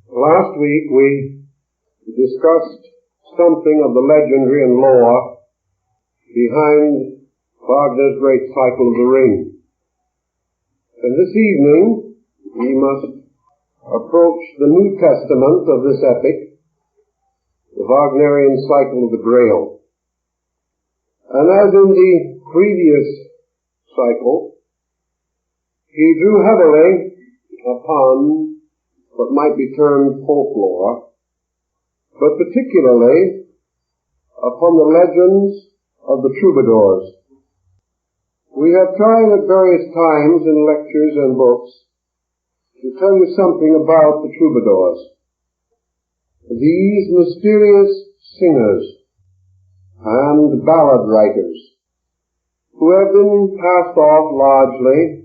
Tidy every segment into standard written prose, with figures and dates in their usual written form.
Last week we discussed something of the legendary and lore behind Wagner's great cycle of the Ring. And this evening we must approach the New Testament of this epic, the Wagnerian cycle of the Grail. And as in the previous cycle, he drew heavily upon what might be termed folklore, but particularly upon the legends of the troubadours. We have tried at various times in lectures and books to tell you something about the troubadours, these mysterious singers and ballad writers who have been passed off largely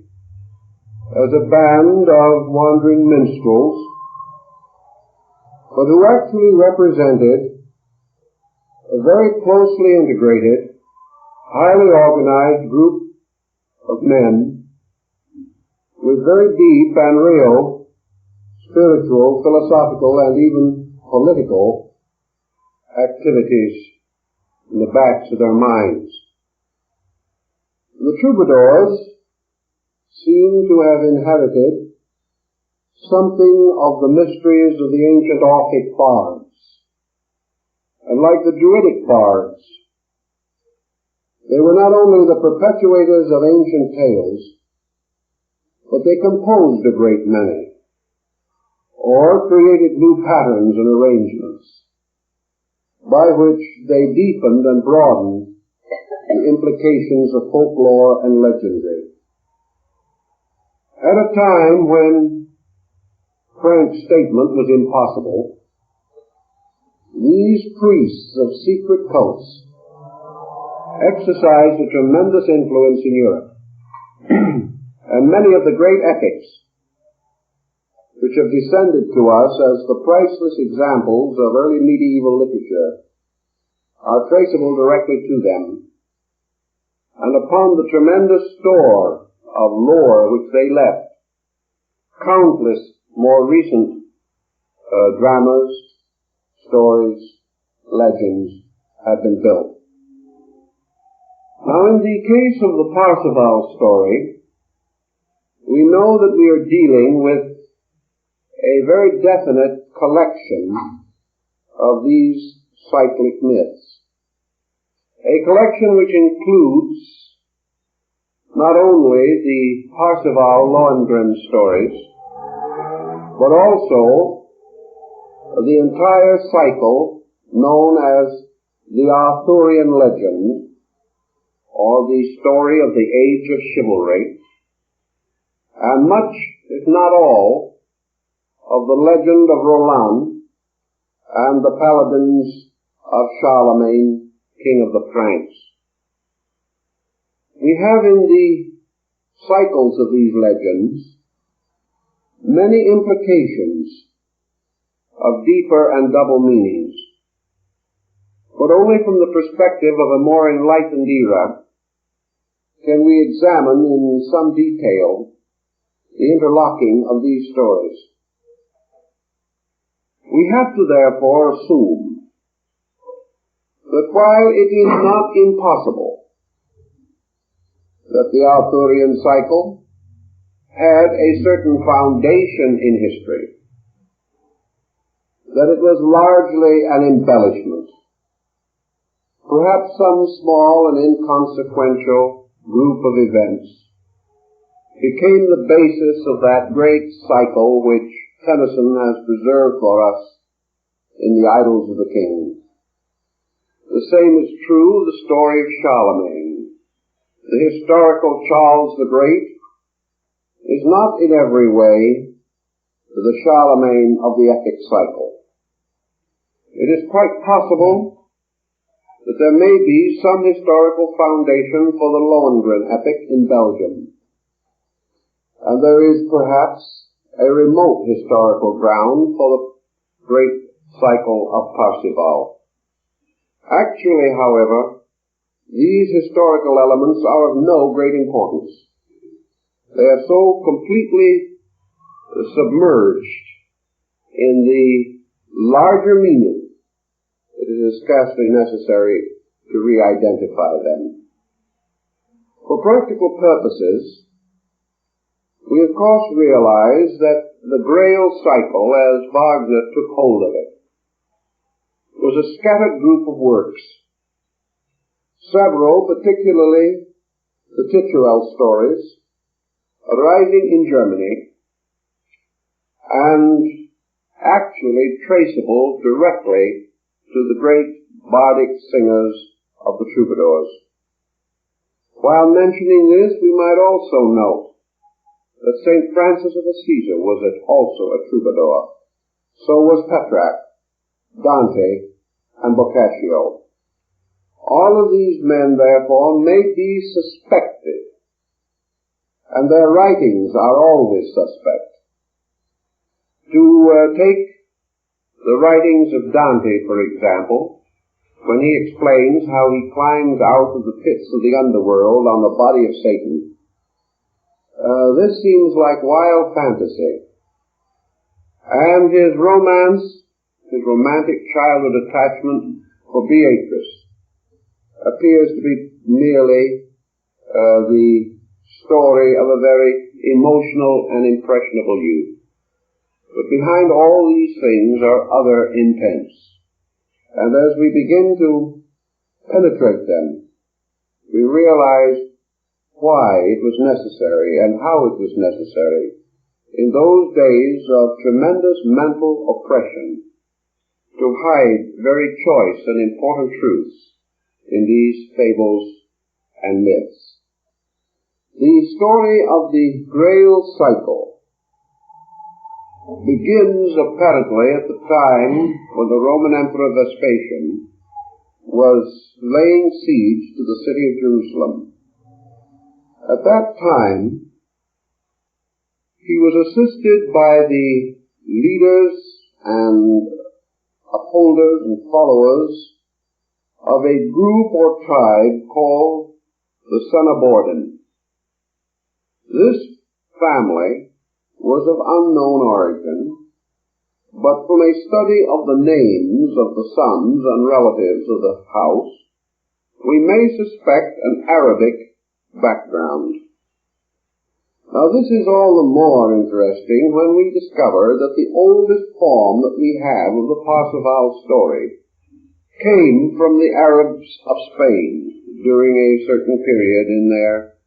as a band of wandering minstrels, but who actually represented a very closely integrated, highly organized group of men with very deep and real spiritual, philosophical, and even political activities in the backs of their minds. The troubadours seem to have inherited something of the mysteries of the ancient Orphic bards. And like the Druidic bards, they were not only the perpetuators of ancient tales, but they composed a great many, or created new patterns and arrangements, by which they deepened and broadened the implications of folklore and legendary. At a time when frank statement was impossible, these priests of secret cults exercised a tremendous influence in Europe. And many of the great epics which have descended to us as the priceless examples of early medieval literature are traceable directly to them, and upon the tremendous store of lore which they left, countless more recent dramas, stories, legends have been built. Now, in the case of the Parsifal story, we know that we are dealing with a very definite collection of these cyclic myths, a collection which includes not only the Parsifal Lohengrin stories, but also the entire cycle known as the Arthurian legend, or the story of the Age of Chivalry, and much, if not all, of the legend of Roland and the paladins of Charlemagne, king of the Franks. We have in the cycles of these legends many implications of deeper and double meanings, but only from the perspective of a more enlightened era can we examine in some detail the interlocking of these stories. We have to therefore assume that while it is not impossible that the Arthurian cycle had a certain foundation in history, that it was largely an embellishment. Perhaps some small and inconsequential group of events became the basis of that great cycle which Tennyson has preserved for us in the Idylls of the King. The same is true of the story of Charlemagne. The historical Charles the Great is not in every way the Charlemagne of the epic cycle. It is quite possible that there may be some historical foundation for the Lohengrin epic in Belgium, and there is perhaps a remote historical ground for the great cycle of Parsifal. Actually, however, these historical elements are of no great importance. They are so completely submerged in the larger meaning, it is scarcely necessary to re-identify them. For practical purposes, we of course realize that the Grail cycle, as Wagner took hold of it, was a scattered group of works. Several, particularly the Titurel stories, arising in Germany and actually traceable directly to the great bardic singers of the troubadours. While mentioning this, we might also note that St. Francis of Assisi was also a troubadour. So was Petrarch, Dante, and Boccaccio. All of these men, therefore, may be suspected, and their writings are always suspect. To take the writings of Dante, for example, when he explains how he climbs out of the pits of the underworld on the body of Satan, this seems like wild fantasy. And his romance, his romantic childhood attachment for Beatrice, appears to be merely the story of a very emotional and impressionable youth. But behind all these things are other intents. And as we begin to penetrate them, we realize why it was necessary and how it was necessary in those days of tremendous mental oppression to hide very choice and important truths in these fables and myths. The story of the Grail cycle begins apparently at the time when the Roman Emperor Vespasian was laying siege to the city of Jerusalem. At that time, he was assisted by the leaders and upholders and followers of a group or tribe called the Senobordan. This family was of unknown origin, but from a study of the names of the sons and relatives of the house, we may suspect an Arabic background. Now this is all the more interesting when we discover that the oldest form that we have of the Parsifal story came from the Arabs of Spain during a certain period in their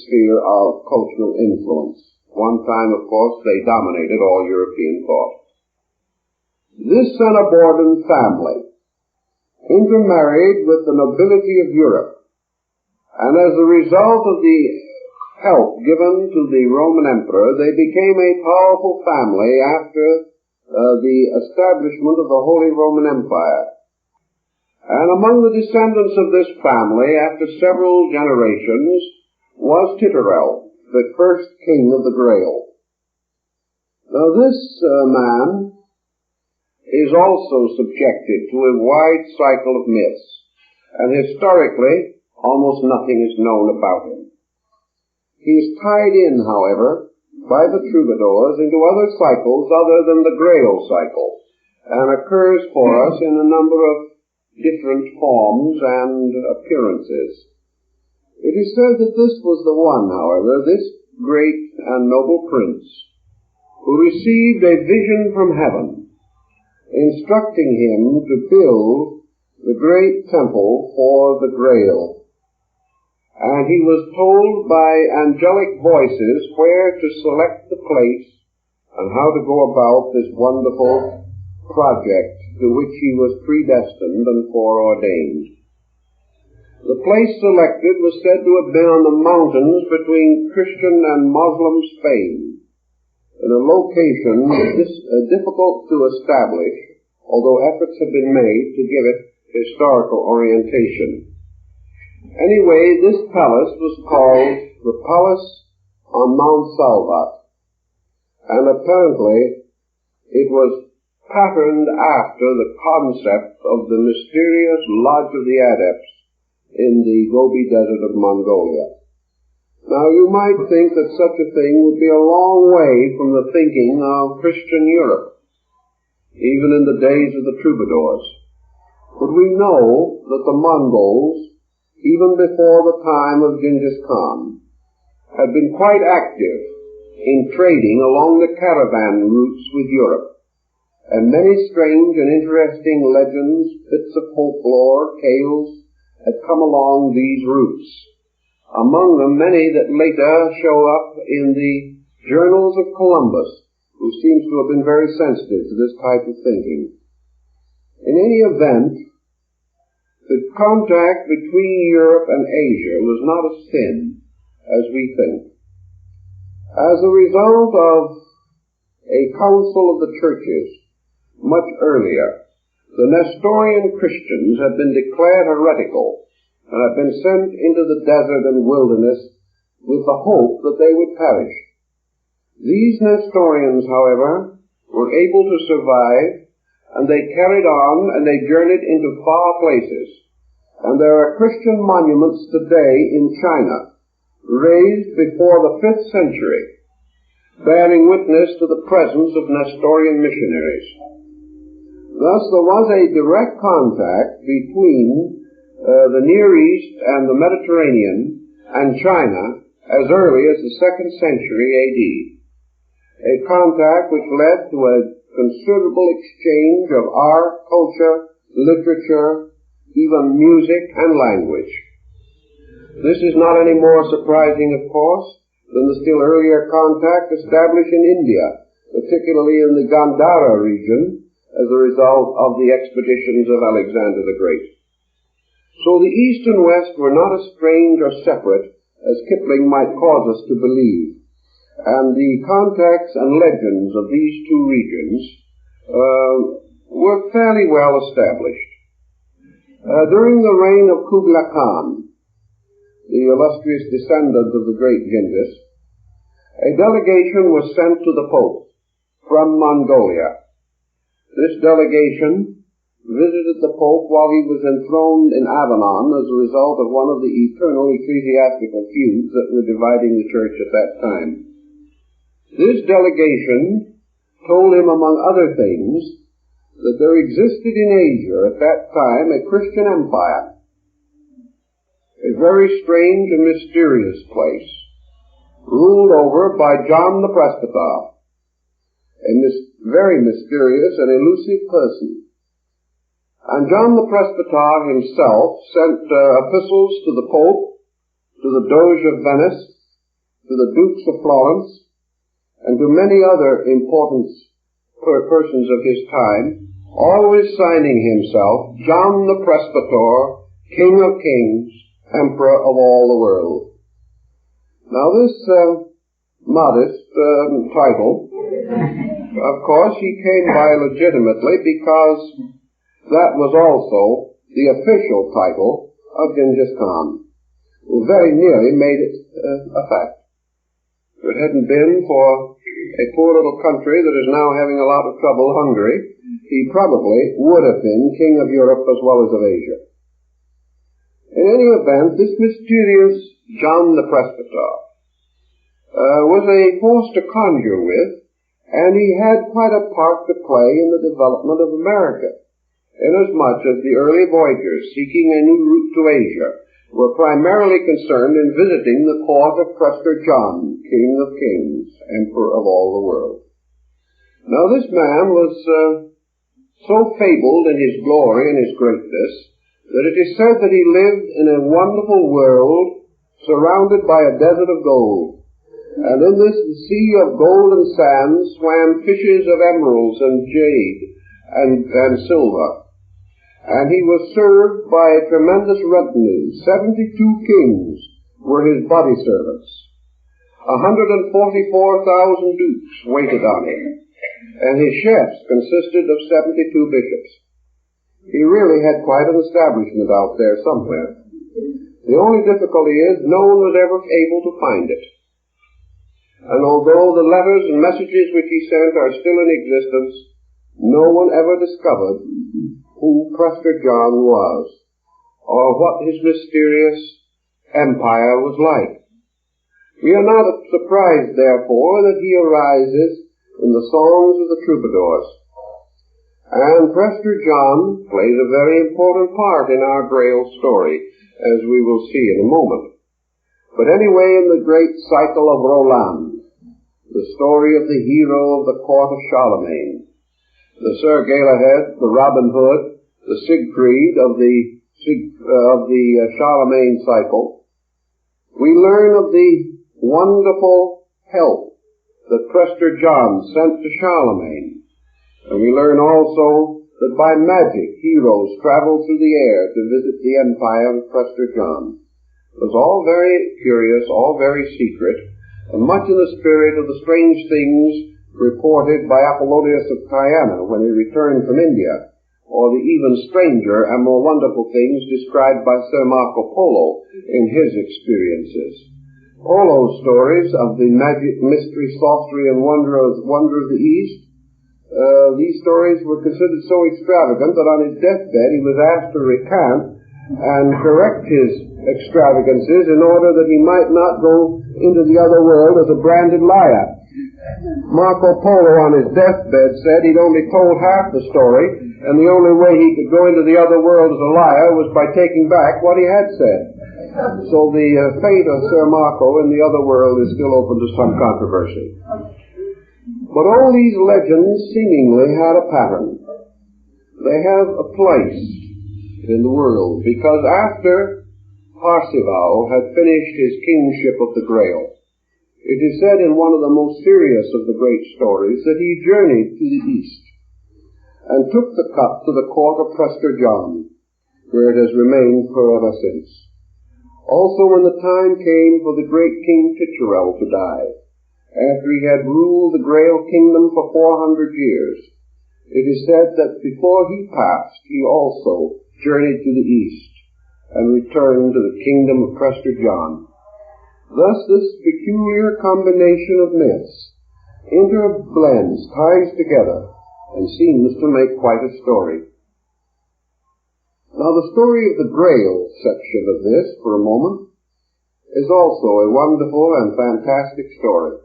sphere of cultural influence. One time, of course, they dominated all European thought. This Senobordan family intermarried with the nobility of Europe, and as a result of the help given to the Roman emperor, they became a powerful family after the establishment of the Holy Roman Empire. And among the descendants of this family, after several generations, was Titurel, the first king of the Grail. Now this man is also subjected to a wide cycle of myths, and historically almost nothing is known about him. He is tied in, however, by the troubadours into other cycles other than the Grail cycle, and occurs for us in a number of different forms and appearances. It is said that this was the one, however, this great and noble prince, who received a vision from heaven, instructing him to build the great temple for the Grail. And he was told by angelic voices where to select the place and how to go about this wonderful project to which he was predestined and foreordained. The place selected was said to have been on the mountains between Christian and Muslim Spain, in a location difficult to establish, although efforts have been made to give it historical orientation. Anyway, this palace was called the Palace on Mount Salvat, and apparently it was patterned after the concept of the mysterious Lodge of the Adepts in the Gobi Desert of Mongolia. Now, you might think that such a thing would be a long way from the thinking of Christian Europe, even in the days of the troubadours. But we know that the Mongols, even before the time of Genghis Khan, had been quite active in trading along the caravan routes with Europe, and many strange and interesting legends, bits of folklore, tales, had come along these routes. Among them, many that later show up in the journals of Columbus, who seems to have been very sensitive to this type of thinking. In any event, the contact between Europe and Asia was not as thin as we think. As a result of a council of the churches much earlier, the Nestorian Christians had been declared heretical and had been sent into the desert and wilderness with the hope that they would perish. These Nestorians, however, were able to survive, and they carried on and they journeyed into far places. And there are Christian monuments today in China, raised before the 5th century, bearing witness to the presence of Nestorian missionaries. Thus, there was a direct contact between the Near East and the Mediterranean and China as early as the 2nd century A.D., a contact which led to a considerable exchange of art, culture, literature, even music and language. This is not any more surprising, of course, than the still earlier contact established in India, particularly in the Gandhara region, as a result of the expeditions of Alexander the Great. So the East and West were not as strange or separate as Kipling might cause us to believe, and the contacts and legends of these two regions were fairly well established. During the reign of Kublai Khan, the illustrious descendant of the great Genghis, a delegation was sent to the Pope from Mongolia. This delegation visited the Pope while he was enthroned in Avignon as a result of one of the eternal ecclesiastical feuds that were dividing the church at that time. This delegation told him, among other things, that there existed in Asia at that time a Christian empire, a very strange and mysterious place, ruled over by John the Presbyter, a very mysterious and elusive person. And John the Presbyter himself sent epistles to the Pope, to the Doge of Venice, to the Dukes of Florence, and to many other important persons of his time, always signing himself John the Presbyter, King of Kings, Emperor of all the world. Now this modest title, of course, he came by legitimately because that was also the official title of Genghis Khan, who very nearly made it a fact. If it hadn't been for a poor little country that is now having a lot of trouble, Hungary, he probably would have been king of Europe as well as of Asia. In any event, this mysterious John the Presbyter was a force to conjure with, and he had quite a part to play in the development of America, inasmuch as the early voyagers seeking a new route to Asia were primarily concerned in visiting the court of Prester John, King of Kings, Emperor of all the world. Now this man was so fabled in his glory and his greatness that it is said that he lived in a wonderful world surrounded by a desert of gold. And in this sea of golden sands swam fishes of emeralds and jade and silver. And he was served by a tremendous retinue. 72 kings were his body servants. 144,000 dukes waited on him, and his chefs consisted of 72 bishops. He really had quite an establishment out there somewhere. The only difficulty is no one was ever able to find it. And although the letters and messages which he sent are still in existence, no one ever discovered who Prester John was, or what his mysterious empire was like. We are not surprised, therefore, that he arises in the songs of the troubadours. And Prester John plays a very important part in our Grail story, as we will see in a moment. But anyway, in the great cycle of Roland, the story of the hero of the court of Charlemagne, the Sir Galahad, the Robin Hood, the Siegfried of the Charlemagne cycle, we learn of the wonderful help that Prester John sent to Charlemagne. And we learn also that by magic heroes traveled through the air to visit the empire of Prester John. It was all very curious, all very secret, and much in the spirit of the strange things reported by Apollonius of Tyana when he returned from India, or the even stranger and more wonderful things described by Sir Marco Polo in his experiences. Polo's stories of the magic, mystery, sorcery, and wonder of the East, these stories were considered so extravagant that on his deathbed he was asked to recant and correct his extravagances in order that he might not go into the other world as a branded liar. Marco Polo on his deathbed said he'd only told half the story, and the only way he could go into the other world as a liar was by taking back what he had said. So the fate of Sir Marco in the other world is still open to some controversy. But all these legends seemingly had a pattern. They have a place in the world, because after Parsifal had finished his kingship of the Grail, it is said in one of the most serious of the great stories that he journeyed to the east and took the cup to the court of Prester John, where it has remained forever since. Also, when the time came for the great King Titurel to die, after he had ruled the Grail kingdom for 400 years, it is said that before he passed, he also journeyed to the east and returned to the kingdom of Prester John. Thus, this peculiar combination of myths interblends, ties together, and seems to make quite a story. Now, the story of the Grail section of this, for a moment, is also a wonderful and fantastic story.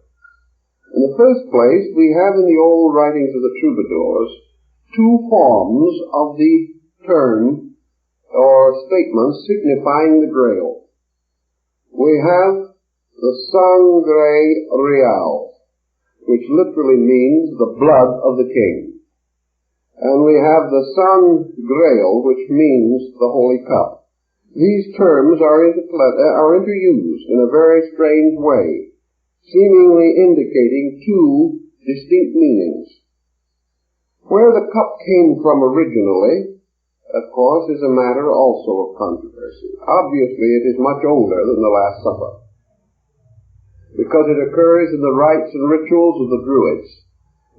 In the first place, we have in the old writings of the troubadours two forms of the term or statements signifying the Grail. We have the Sangre Real, which literally means the blood of the king. And we have the Sang Grail, which means the holy cup. These terms are interused in a very strange way, seemingly indicating two distinct meanings. Where the cup came from originally, of course, is a matter also of controversy. Obviously, it is much older than the Last Supper, because it occurs in the rites and rituals of the Druids.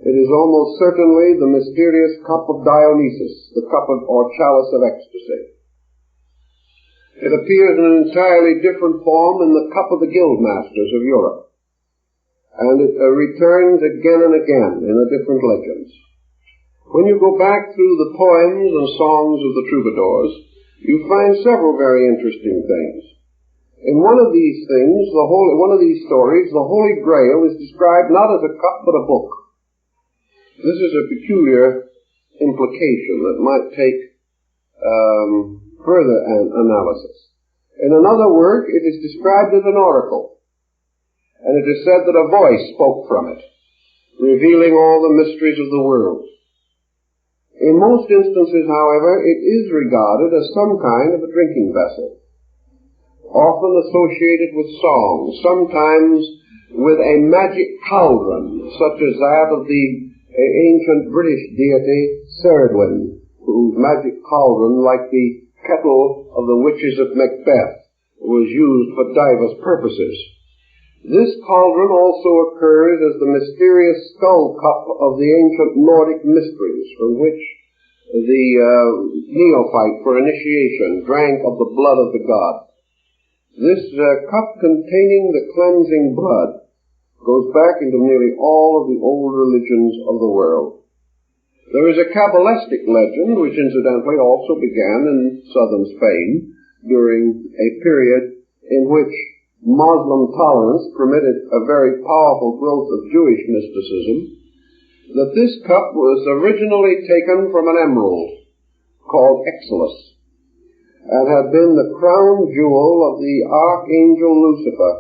It is almost certainly the mysterious cup of Dionysus, the cup of, or chalice of ecstasy. It appears in an entirely different form in the cup of the guildmasters of Europe, and it returns again and again in the different legends. When you go back through the poems and songs of the troubadours, you find several very interesting things. In one of these things, one of these stories, the Holy Grail is described not as a cup but a book. This is a peculiar implication that might take further analysis. In another work, it is described as an oracle, and it is said that a voice spoke from it, revealing all the mysteries of the world. In most instances, however, it is regarded as some kind of a drinking vessel, often associated with song, sometimes with a magic cauldron, such as that of the ancient British deity Ceridwen, whose magic cauldron, like the kettle of the witches of Macbeth, was used for divers purposes. This cauldron also occurs as the mysterious skull cup of the ancient Nordic mysteries, from which the neophyte for initiation drank of the blood of the god. This cup containing the cleansing blood goes back into nearly all of the old religions of the world. There is a Kabbalistic legend, which incidentally also began in southern Spain during a period in which Muslim tolerance permitted a very powerful growth of Jewish mysticism, that this cup was originally taken from an emerald called Exodus, and had been the crown jewel of the archangel Lucifer,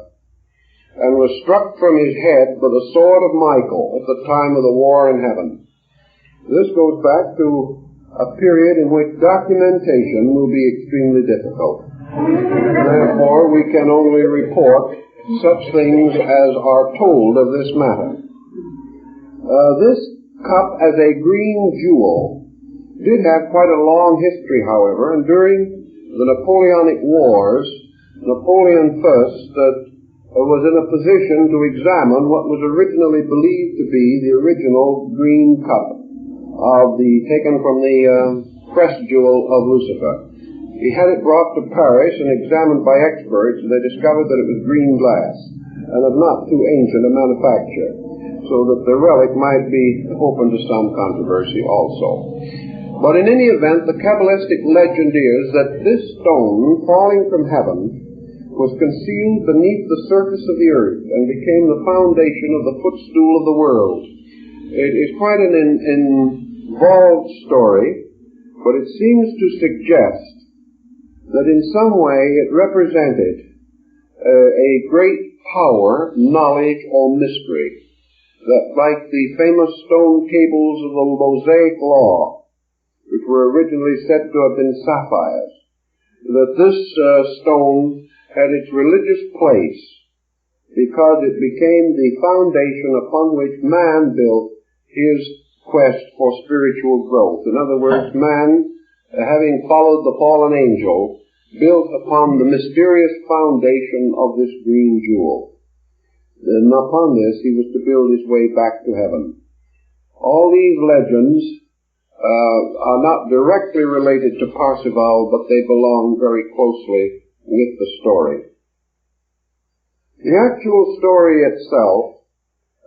and was struck from his head with the sword of Michael at the time of the war in heaven. This goes back to a period in which documentation will be extremely difficult. Therefore, we can only report such things as are told of this matter. This cup as a green jewel did have quite a long history, however, and during the Napoleonic Wars, Napoleon I was in a position to examine what was originally believed to be the original green cup taken from the crest jewel of Lucifer. He had it brought to Paris and examined by experts, and they discovered that it was green glass and of not too ancient a manufacture, so that the relic might be open to some controversy also. But in any event, the Kabbalistic legend is that this stone, falling from heaven, was concealed beneath the surface of the earth and became the foundation of the footstool of the world. It is quite an involved story, but it seems to suggest that in some way it represented a great power, knowledge, or mystery, that like the famous stone cables of the Mosaic Law, which were originally said to have been sapphires, that this stone had its religious place because it became the foundation upon which man built his quest for spiritual growth. In other words, man, having followed the fallen angel, built upon the mysterious foundation of this green jewel. And upon this he was to build his way back to heaven. All these legends are not directly related to Parsifal, but they belong very closely with the story. The actual story itself,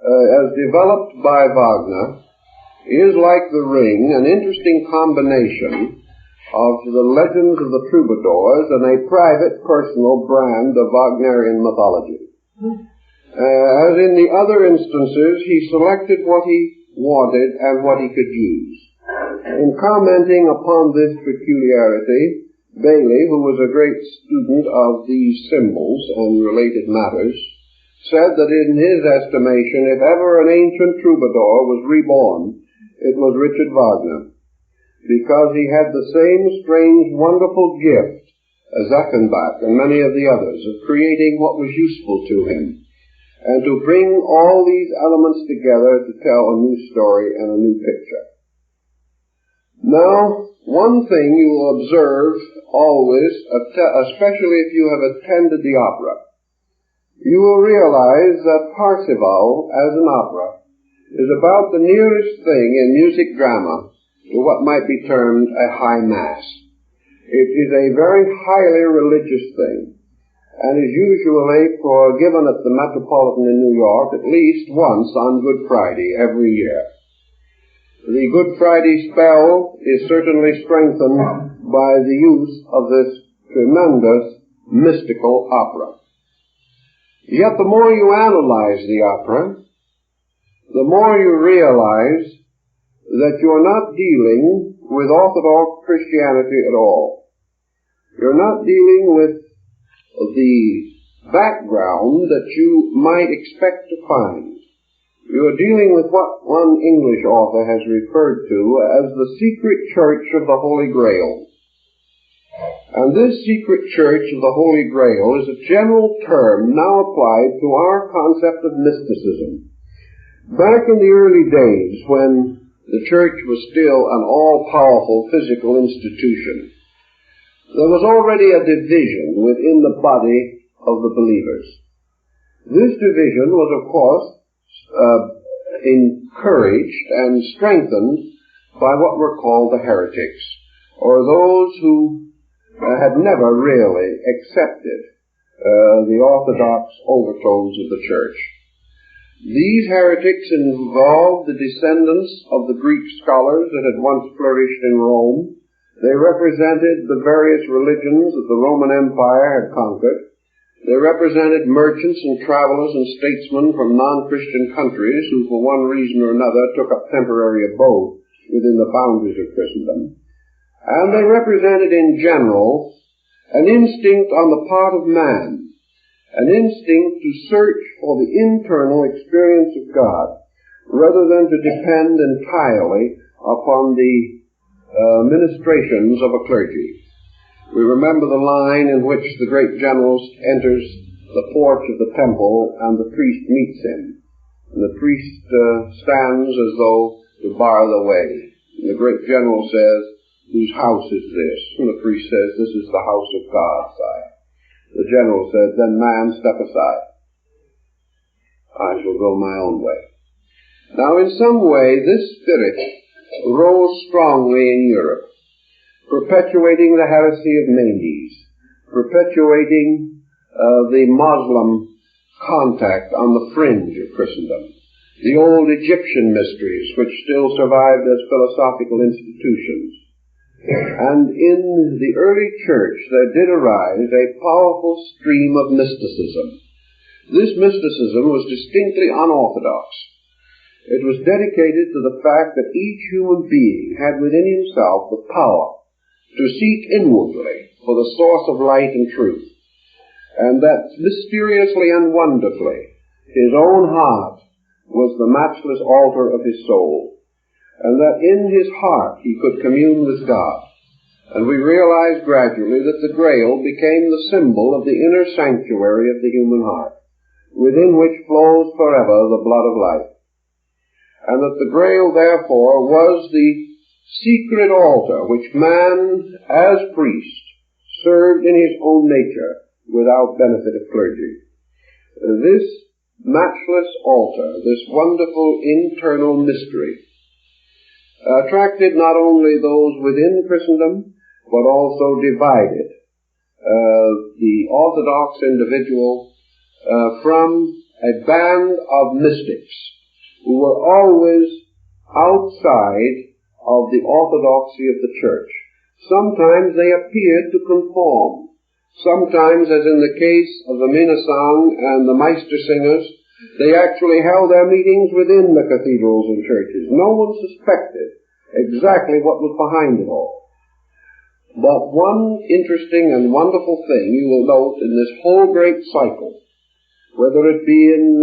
as developed by Wagner, is like The Ring, an interesting combination of the legends of the troubadours and a private, personal brand of Wagnerian mythology. As in the other instances, he selected what he wanted and what he could use. In commenting upon this peculiarity, Bailey, who was a great student of these symbols and related matters, said that in his estimation, if ever an ancient troubadour was reborn, it was Richard Wagner, because he had the same strange, wonderful gift as Achenbach and many of the others of creating what was useful to him, and to bring all these elements together to tell a new story and a new picture. Now, one thing you will observe always, especially if you have attended the opera, you will realize that Parsifal, as an opera, is about the nearest thing in music drama to what might be termed a high mass. It is a very highly religious thing, and is usually given at the Metropolitan in New York at least once on Good Friday every year. The Good Friday spell is certainly strengthened by the use of this tremendous mystical opera. Yet the more you analyze the opera, the more you realize that you're not dealing with Orthodox Christianity at all. You're not dealing with the background that you might expect to find. You're dealing with what one English author has referred to as the secret church of the Holy Grail. And this secret church of the Holy Grail is a general term now applied to our concept of mysticism. Back in the early days, when the church was still an all-powerful physical institution, there was already a division within the body of the believers. This division was, of course, encouraged and strengthened by what were called the heretics, or those who had never really accepted the orthodox overtones of the church. These heretics involved the descendants of the Greek scholars that had once flourished in Rome. They represented the various religions that the Roman Empire had conquered. They represented merchants and travelers and statesmen from non-Christian countries who, for one reason or another, took up temporary abode within the boundaries of Christendom. And they represented, in general, an instinct on the part of man, an instinct to search for the internal experience of God, rather than to depend entirely upon the ministrations of a clergy. We remember the line in which the great general enters the porch of the temple and the priest meets him. And the priest stands as though to bar the way. And the great general says, "Whose house is this?" And the priest says, "This is the house of God, sire." The general says, "Then, man, step aside. I shall go my own way." Now, in some way, this spirit rose strongly in Europe, perpetuating the heresy of Mendes, perpetuating the Muslim contact on the fringe of Christendom, the old Egyptian mysteries which still survived as philosophical institutions. And in the early church there did arise a powerful stream of mysticism. This mysticism was distinctly unorthodox. It was dedicated to the fact that each human being had within himself the power to seek inwardly for the source of light and truth, and that mysteriously and wonderfully his own heart was the matchless altar of his soul, and that in his heart he could commune with God. And we realized gradually that the Grail became the symbol of the inner sanctuary of the human heart, within which flows forever the blood of life. And that the Grail, therefore, was the secret altar which man, as priest, served in his own nature without benefit of clergy. This matchless altar, this wonderful internal mystery, attracted not only those within Christendom, but also divided the orthodox individual from a band of mystics who were always outside of the orthodoxy of the church. Sometimes they appeared to conform. Sometimes, as in the case of the Minnesang and the Meistersingers, they actually held their meetings within the cathedrals and churches. No one suspected exactly what was behind it all. But one interesting and wonderful thing you will note in this whole great cycle, whether it be in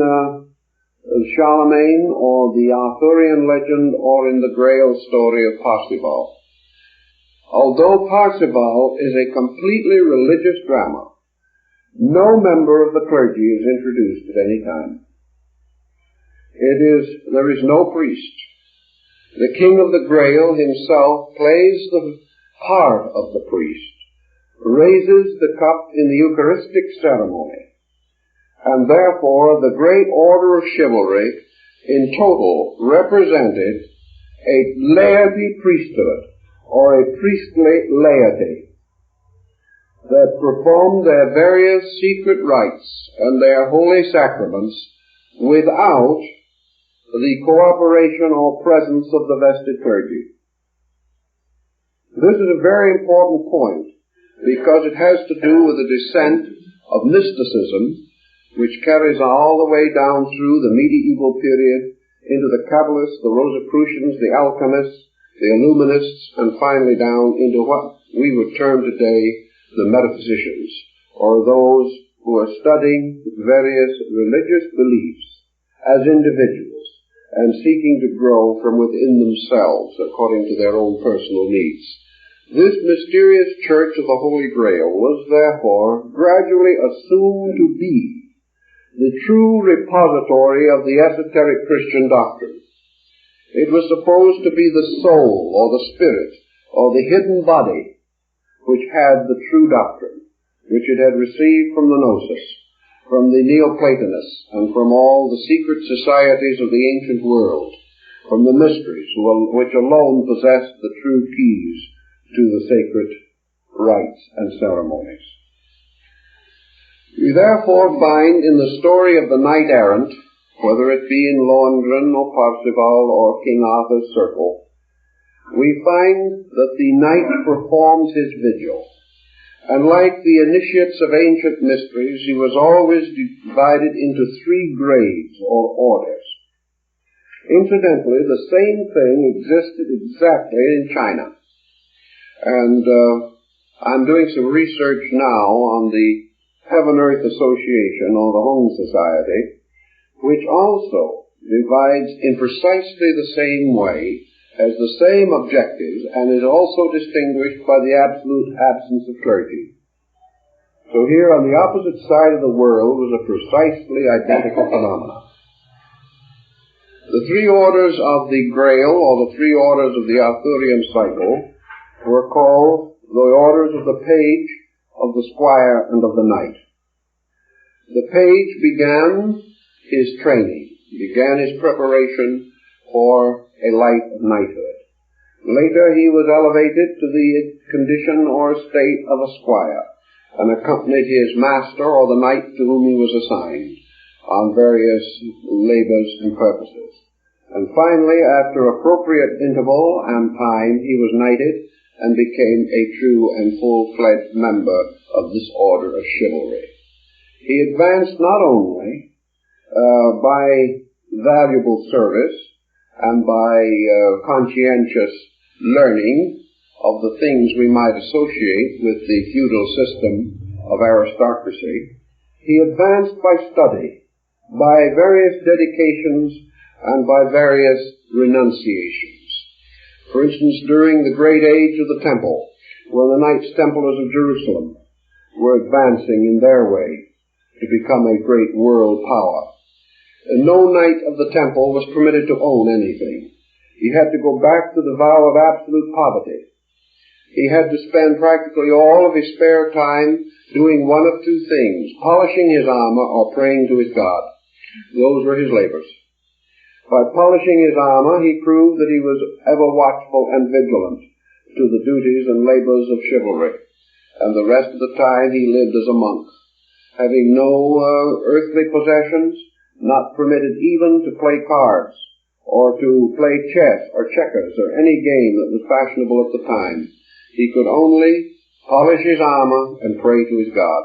Charlemagne or the Arthurian legend or in the Grail story of Parsifal. Although Parsifal is a completely religious drama, no member of the clergy is introduced at any time. There is no priest. The king of the Grail himself plays the part of the priest, raises the cup in the Eucharistic ceremony, and therefore the great order of chivalry in total represented a laity priesthood, or a priestly laity, that performed their various secret rites and their holy sacraments without the cooperation or presence of the vested clergy. This is a very important point, because it has to do with the descent of mysticism, which carries all the way down through the medieval period into the Kabbalists, the Rosicrucians, the alchemists, the Illuminists, and finally down into what we would term today the metaphysicians, or those who are studying various religious beliefs as individuals and seeking to grow from within themselves according to their own personal needs. This mysterious Church of the Holy Grail was therefore gradually assumed to be the true repository of the esoteric Christian doctrine. It was supposed to be the soul or the spirit or the hidden body which had the true doctrine, which it had received from the Gnosis, from the Neoplatonists, and from all the secret societies of the ancient world, from the mysteries which alone possessed the true keys to the sacred rites and ceremonies. We therefore find in the story of the knight-errant, whether it be in Lohengrin or Parsifal or King Arthur's Circle, we find that the knight performs his vigil, and like the initiates of ancient mysteries, he was always divided into 3 grades or orders. Incidentally, the same thing existed exactly in China. And I'm doing some research now on the Heaven-Earth Association, or the Hong Society, which also divides in precisely the same way, has the same objectives, and is also distinguished by the absolute absence of clergy. So here on the opposite side of the world was a precisely identical phenomenon. The 3 orders of the Grail, or the 3 orders of the Arthurian cycle, were called the orders of the page, of the squire, and of the knight. The page began his training, began his preparation for a life of knighthood. Later he was elevated to the condition or state of a squire, and accompanied his master or the knight to whom he was assigned on various labors and purposes. And finally, after appropriate interval and time, he was knighted and became a true and full-fledged member of this order of chivalry. He advanced not only by valuable service and by conscientious learning of the things we might associate with the feudal system of aristocracy, he advanced by study, by various dedications, and by various renunciations. For instance, during the great age of the Temple, when the Knights Templars of Jerusalem were advancing in their way to become a great world power, no knight of the Temple was permitted to own anything. He had to go back to the vow of absolute poverty. He had to spend practically all of his spare time doing one of 2 things, polishing his armor or praying to his God. Those were his labors. By polishing his armor, he proved that he was ever watchful and vigilant to the duties and labors of chivalry, and the rest of the time he lived as a monk, having no earthly possessions, not permitted even to play cards, or to play chess or checkers or any game that was fashionable at the time. He could only polish his armor and pray to his God.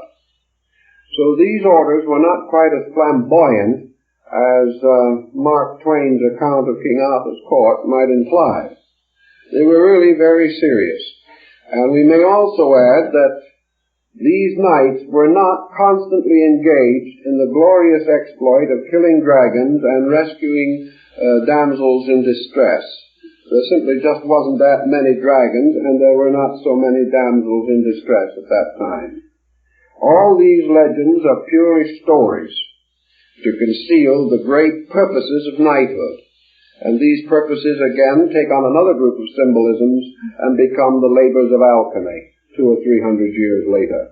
So these orders were not quite as flamboyant as Mark Twain's account of King Arthur's court might imply. They were really very serious. And we may also add that these knights were not constantly engaged in the glorious exploit of killing dragons and rescuing damsels in distress. There simply just wasn't that many dragons, and there were not so many damsels in distress at that time. All these legends are purely stories to conceal the great purposes of knighthood. And these purposes again take on another group of symbolisms and become the labors of alchemy 200 or 300 years later.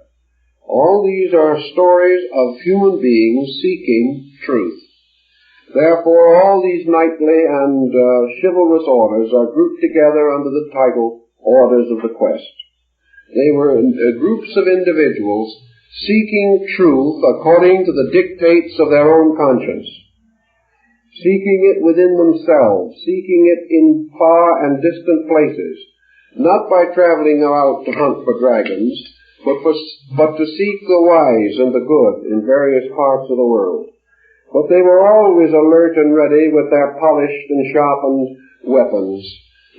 All these are stories of human beings seeking truth. Therefore, all these knightly and chivalrous orders are grouped together under the title Orders of the Quest. They were groups of individuals seeking truth according to the dictates of their own conscience, seeking it within themselves, seeking it in far and distant places, not by traveling out to hunt for dragons, but to seek the wise and the good in various parts of the world. But they were always alert and ready with their polished and sharpened weapons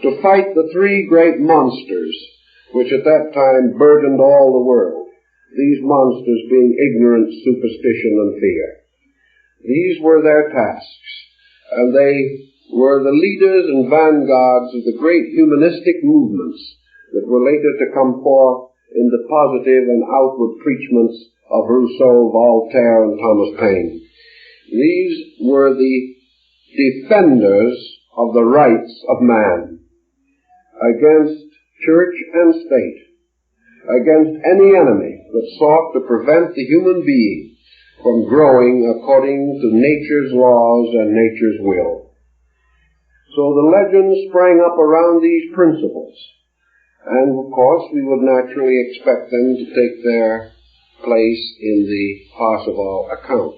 to fight the 3 great monsters which at that time burdened all the world, these monsters being ignorance, superstition, and fear. These were their tasks, and they were the leaders and vanguards of the great humanistic movements that were later to come forth in the positive and outward preachments of Rousseau, Voltaire, and Thomas Paine. These were the defenders of the rights of man against church and state, against any enemy that sought to prevent the human being from growing according to nature's laws and nature's will. So the legends sprang up around these principles, and of course we would naturally expect them to take their place in the Parsifal account.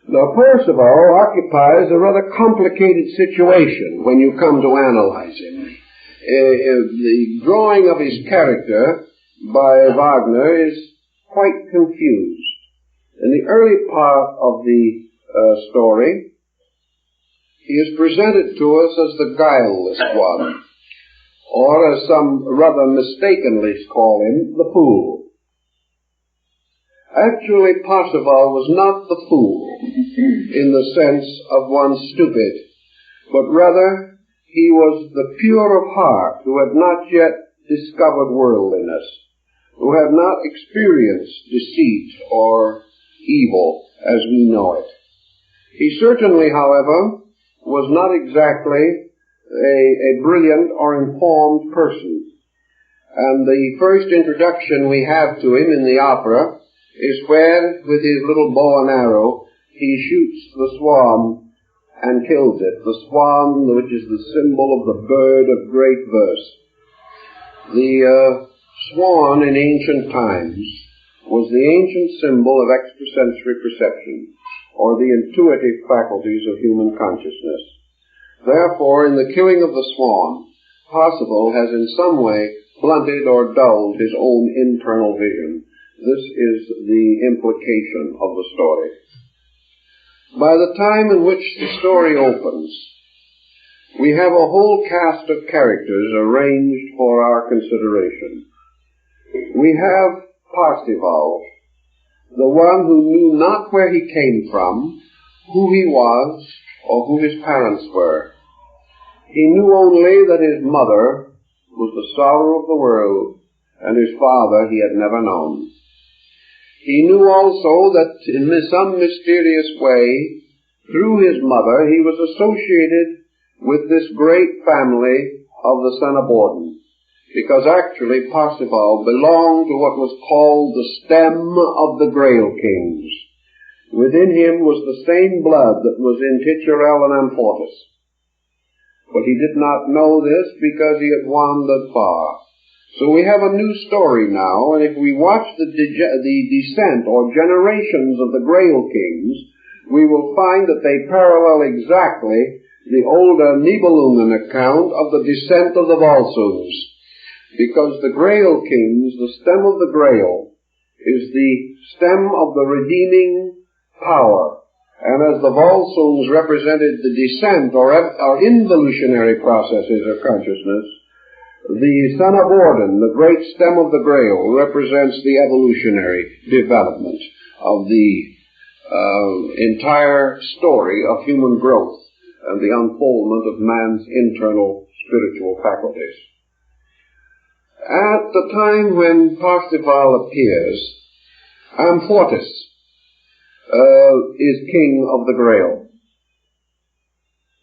Now, Parsifal occupies a rather complicated situation when you come to analyze him. The drawing of his character by Wagner is quite confused. In the early part of the story, he is presented to us as the guileless one, or as some rather mistakenly call him, the fool. Actually, Parsifal was not the fool in the sense of one stupid, but rather he was the pure of heart who had not yet discovered worldliness, who had not experienced deceit or evil as we know it. He certainly, however, was not exactly a brilliant or informed person. And the first introduction we have to him in the opera is where, with his little bow and arrow, he shoots the swan and kills it, the swan which is the symbol of the bird of great verse. The swan in ancient times was the ancient symbol of extrasensory perception, or the intuitive faculties of human consciousness. Therefore, in the killing of the swan, Parsifal has in some way blunted or dulled his own internal vision. This is the implication of the story. By the time in which the story opens, we have a whole cast of characters arranged for our consideration. We have Parsifal, the one who knew not where he came from, who he was, or who his parents were. He knew only that his mother was the sorrow of the world, and his father he had never known. He knew also that in some mysterious way, through his mother, he was associated with this great family of the Cenoborden, because actually Parsifal belonged to what was called the stem of the Grail kings. Within him was the same blood that was in Titurel and Amfortas. But he did not know this because he had wandered far. So we have a new story now, and if we watch the descent or generations of the Grail kings, we will find that they parallel exactly the older Nibelungen account of the descent of the Volsungs. Because the Grail kings, the stem of the Grail, is the stem of the redeeming power. And as the Volsungs represented the descent or involutionary processes of consciousness, the Cenoborden, the great stem of the Grail, represents the evolutionary development of the entire story of human growth and the unfoldment of man's internal spiritual faculties. At the time when Parsifal appears, Amfortas is king of the Grail.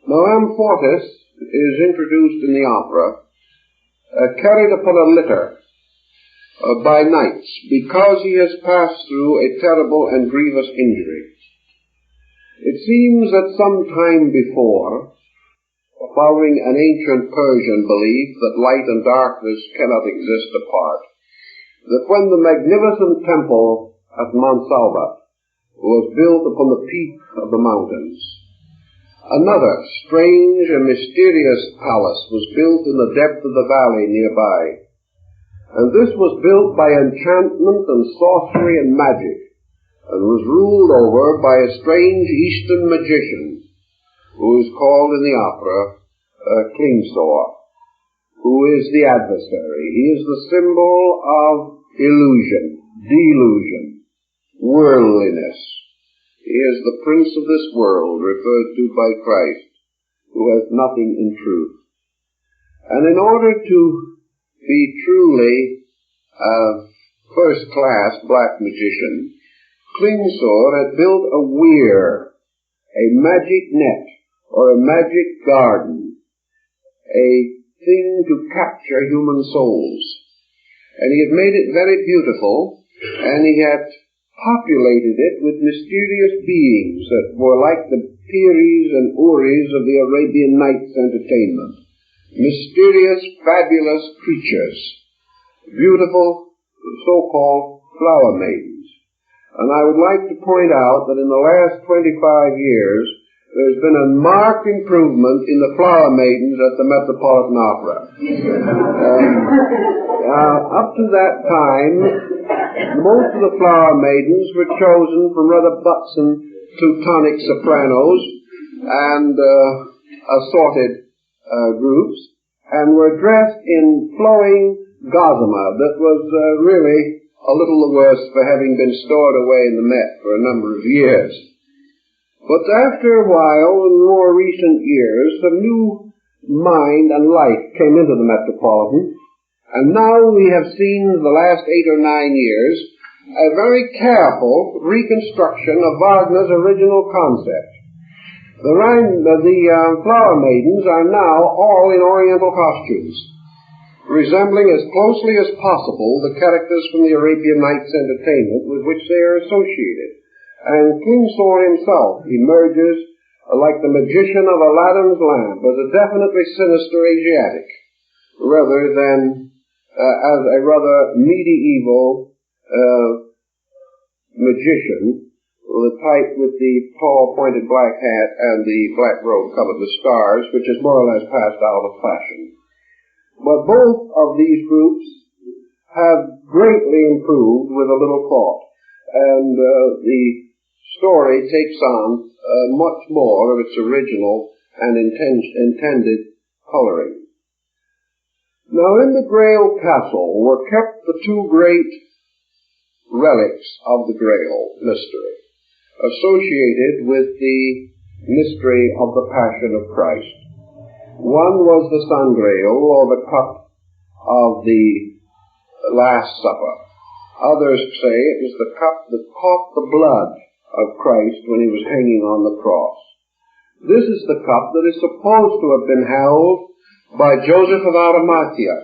Now Amfortas is introduced in the opera carried upon a litter by knights, because he has passed through a terrible and grievous injury. It seems that some time before, following an ancient Persian belief that light and darkness cannot exist apart, that when the magnificent temple at Mount Salvat was built upon the peak of the mountains, another strange and mysterious palace was built in the depth of the valley nearby. And this was built by enchantment and sorcery and magic, and was ruled over by a strange Eastern magician, who is called in the opera Klingsor, who is the adversary. He is the symbol of illusion, delusion, worldliness. He is the prince of this world, referred to by Christ, who has nothing in truth. And in order to be truly a first-class black magician, Klingsor had built a weir, a magic net, or a magic garden, a thing to capture human souls. And he had made it very beautiful, and he had populated it with mysterious beings that were like the Peris and Uris of the Arabian Nights entertainment. Mysterious, fabulous creatures, beautiful, so-called flower maidens. And I would like to point out that in the last 25 years, there's been a marked improvement in the flower maidens at the Metropolitan Opera. Up to that time, most of the flower maidens were chosen from rather buttsome Teutonic sopranos and assorted groups, and were dressed in flowing gossamer that was really a little the worse for having been stored away in the Met for a number of years. But after a while, in more recent years, some new mind and life came into the Metropolitan, and now we have seen the last 8 or 9 years a very careful reconstruction of Wagner's original concept. The flower maidens are now all in Oriental costumes, resembling as closely as possible the characters from the Arabian Nights Entertainment with which they are associated. And Klingsor himself emerges like the magician of Aladdin's lamp, as a definitely sinister Asiatic, rather than as a rather medieval magician, the type with the tall pointed black hat and the black robe covered with stars, which is more or less passed out of fashion. But both of these groups have greatly improved with a little thought, and the story takes on much more of its original and intended coloring. Now, in the Grail Castle were kept the two great relics of the Grail mystery, associated with the mystery of the Passion of Christ. One was the Sun Grail, or the cup of the Last Supper. Others say it was the cup that caught the blood of Christ when he was hanging on the cross. This is the cup that is supposed to have been held by Joseph of Arimathea.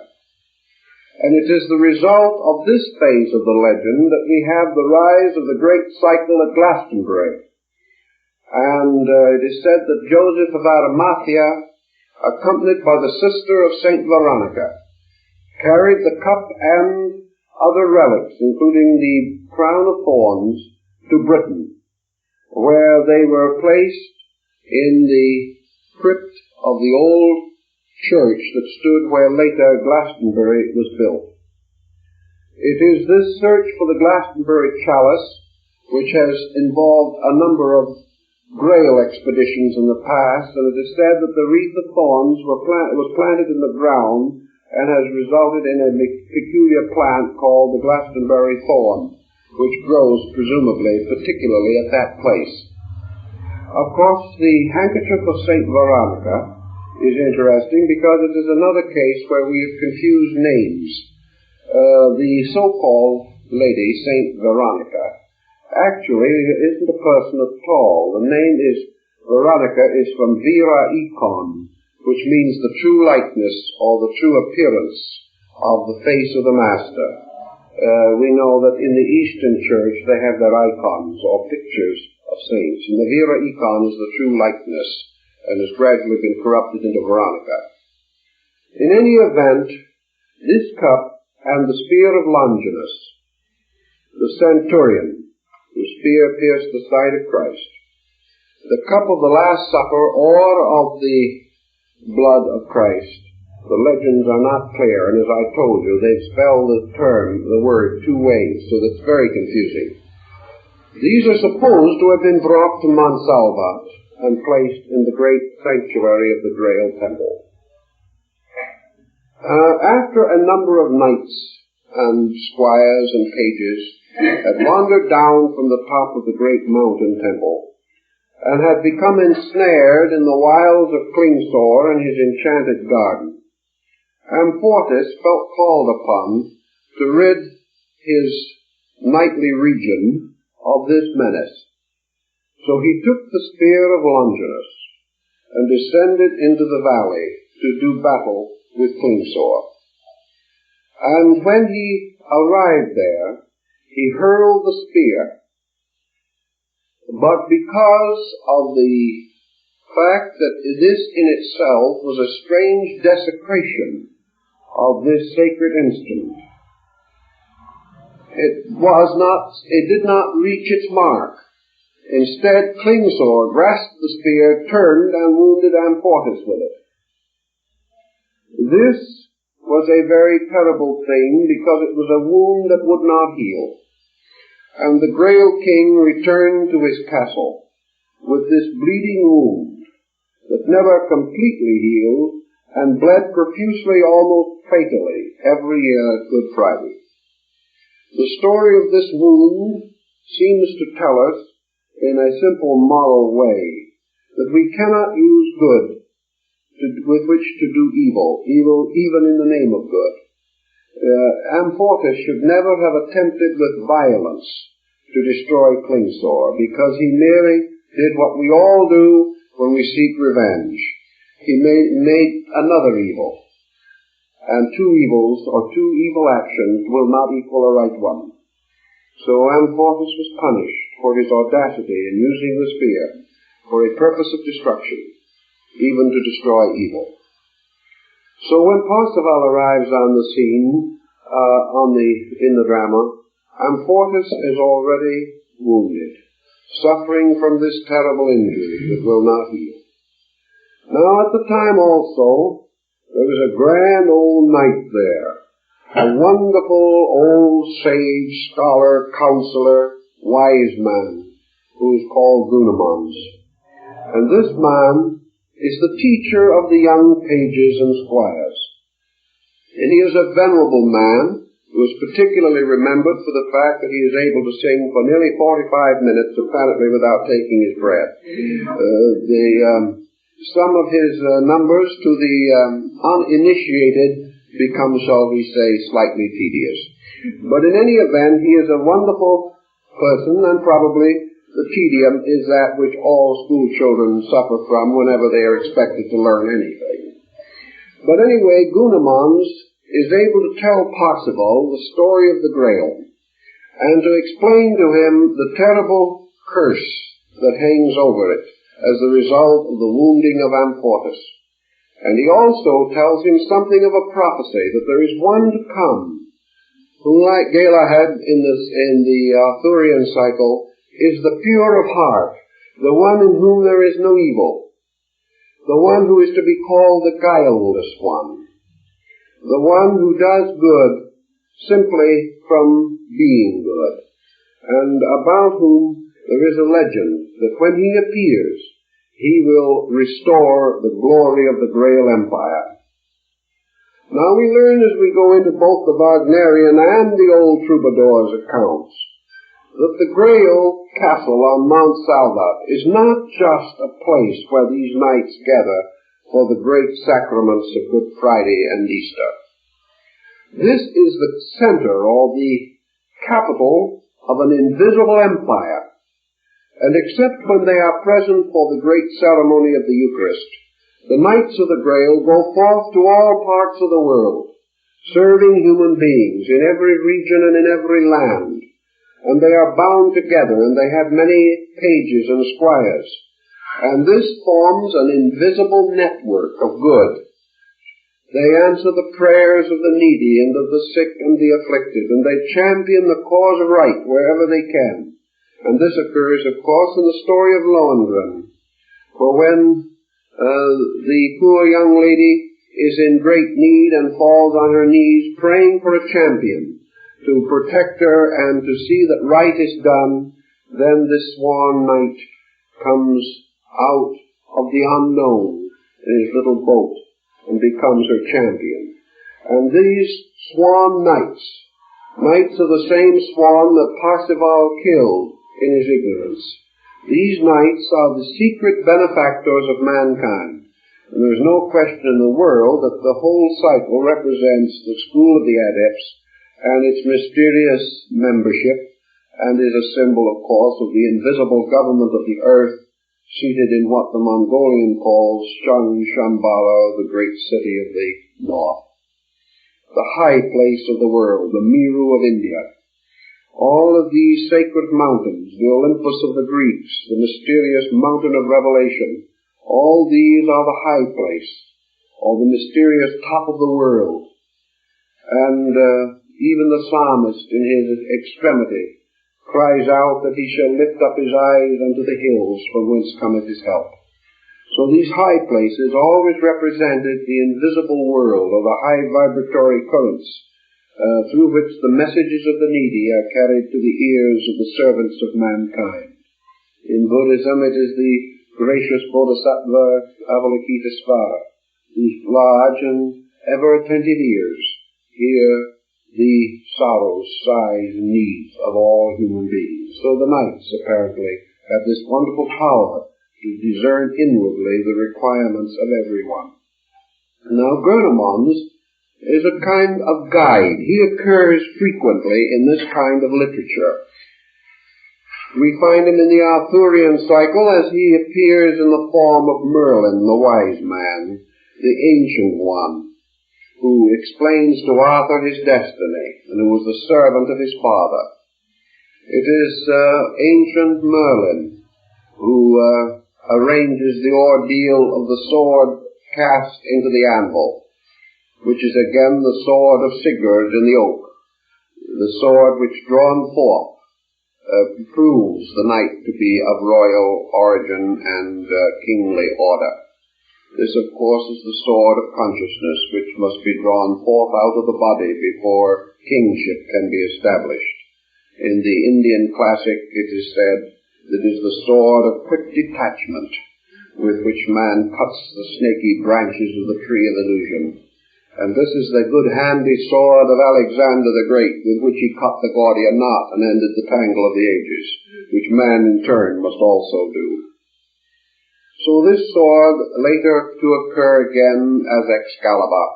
And it is the result of this phase of the legend that we have the rise of the great cycle at Glastonbury. And it is said that Joseph of Arimathea, accompanied by the sister of Saint Veronica, carried the cup and other relics, including the crown of thorns, to Britain, where they were placed in the crypt of the old church that stood where later Glastonbury was built. It is this search for the Glastonbury chalice which has involved a number of Grail expeditions in the past, and it is said that the wreath of thorns was planted in the ground and has resulted in a peculiar plant called the Glastonbury thorn, which grows presumably particularly at that place. Of course, the handkerchief of Saint Veronica is interesting because it is another case where we have confused names. The so-called lady, Saint Veronica, actually isn't a person at all. The name Veronica is from Vera Icon, which means the true likeness or the true appearance of the face of the Master. We know that in the Eastern Church they have their icons or pictures of saints, and the Vera Icon is the true likeness and has gradually been corrupted into Veronica. In any event, this cup and the spear of Longinus, the centurion, whose spear pierced the side of Christ, the cup of the Last Supper, or of the blood of Christ. The legends are not clear, and as I told you, they've spelled the word 2 ways, so that's very confusing. These are supposed to have been brought to Monsalvat and placed in the great sanctuary of the Grail Temple. After a number of knights and squires and pages had wandered down from the top of the great mountain temple and had become ensnared in the wiles of Klingsor and his enchanted garden, Amfortas felt called upon to rid his knightly region of this menace. So he took the spear of Longinus and descended into the valley to do battle with Klingsor. And when he arrived there, he hurled the spear, but because of the fact that this in itself was a strange desecration of this sacred instrument, it did not reach its mark. Instead, Klingsor grasped the spear, turned, and wounded Amfortas with it. This was a very terrible thing, because it was a wound that would not heal. And the Grail king returned to his castle with this bleeding wound that never completely healed and bled profusely, almost fatally, every year at Good Friday. The story of this wound seems to tell us, in a simple moral way, that we cannot use good with which to do evil even in the name of good. Amfortas should never have attempted with violence to destroy Klingsor, because he merely did what we all do when we seek revenge. He made another evil, and two evils or two evil actions will not equal a right one. So Amfortas was punished for his audacity in using the spear for a purpose of destruction, even to destroy evil. So when Parsifal arrives on the scene, in the drama, Amfortas is already wounded, suffering from this terrible injury that will not heal. Now at the time also, there was a grand old knight there, a wonderful old sage, scholar, counselor, wise man, who is called Gunamons. And this man is the teacher of the young pages and squires. And he is a venerable man who is particularly remembered for the fact that he is able to sing for nearly 45 minutes, apparently without taking his breath. Some of his numbers to the uninitiated become, shall we say, slightly tedious. But in any event, he is a wonderful person, and probably the tedium is that which all school children suffer from whenever they are expected to learn anything. But anyway, Gunamons is able to tell Parsifal the story of the Grail, and to explain to him the terrible curse that hangs over it as the result of the wounding of Amfortas. And he also tells him something of a prophecy, that there is one to come, who, like Galahad in the Arthurian cycle, is the pure of heart, the one in whom there is no evil, the one who is to be called the guileless one, the one who does good simply from being good, and about whom there is a legend that when he appears, he will restore the glory of the Grail Empire. Now we learn as we go into both the Wagnerian and the old troubadours' accounts that the Grail castle on Mount Salvat is not just a place where these knights gather for the great sacraments of Good Friday and Easter. This is the center or the capital of an invisible empire, and except when they are present for the great ceremony of the Eucharist, the Knights of the Grail go forth to all parts of the world, serving human beings in every region and in every land, and they are bound together, and they have many pages and squires, and this forms an invisible network of good. They answer the prayers of the needy and of the sick and the afflicted, and they champion the cause of right wherever they can. And this occurs, of course, in the story of Lohengrin, for when the poor young lady is in great need and falls on her knees praying for a champion to protect her and to see that right is done, then this swan knight comes out of the unknown in his little boat and becomes her champion. And these swan knights, knights of the same swan that Parsifal killed in his ignorance, these knights are the secret benefactors of mankind. And there is no question in the world that the whole cycle represents the school of the adepts and its mysterious membership, and is a symbol, of course, of the invisible government of the earth, seated in what the Mongolian calls Shambhala, the great city of the north, the high place of the world, the Meru of India. All of these sacred mountains, the Olympus of the Greeks, the mysterious mountain of revelation, all these are the high place, or the mysterious top of the world. And even the psalmist in his extremity cries out that he shall lift up his eyes unto the hills from whence cometh his help. So these high places always represented the invisible world, or the high vibratory currents through which the messages of the needy are carried to the ears of the servants of mankind. In Buddhism, it is the gracious Bodhisattva Avalokitesvara, whose large and ever-attentive ears hear the sorrows, sighs, and needs of all human beings. So the knights, apparently, have this wonderful power to discern inwardly the requirements of everyone. Now, Gurnemanz is a kind of guide. He occurs frequently in this kind of literature. We find him in the Arthurian cycle as he appears in the form of Merlin, the wise man, the ancient one, who explains to Arthur his destiny, and who was the servant of his father. It is ancient Merlin who arranges the ordeal of the sword cast into the anvil, which is again the sword of Sigurd in the oak, the sword which, drawn forth, proves the knight to be of royal origin and kingly order. This, of course, is the sword of consciousness, which must be drawn forth out of the body before kingship can be established. In the Indian classic, it is said that it is the sword of quick detachment, with which man cuts the snaky branches of the tree of illusion. And this is the good handy sword of Alexander the Great, with which he cut the Gordian knot and ended the tangle of the ages, which man in turn must also do. So this sword later to occur again as Excalibur,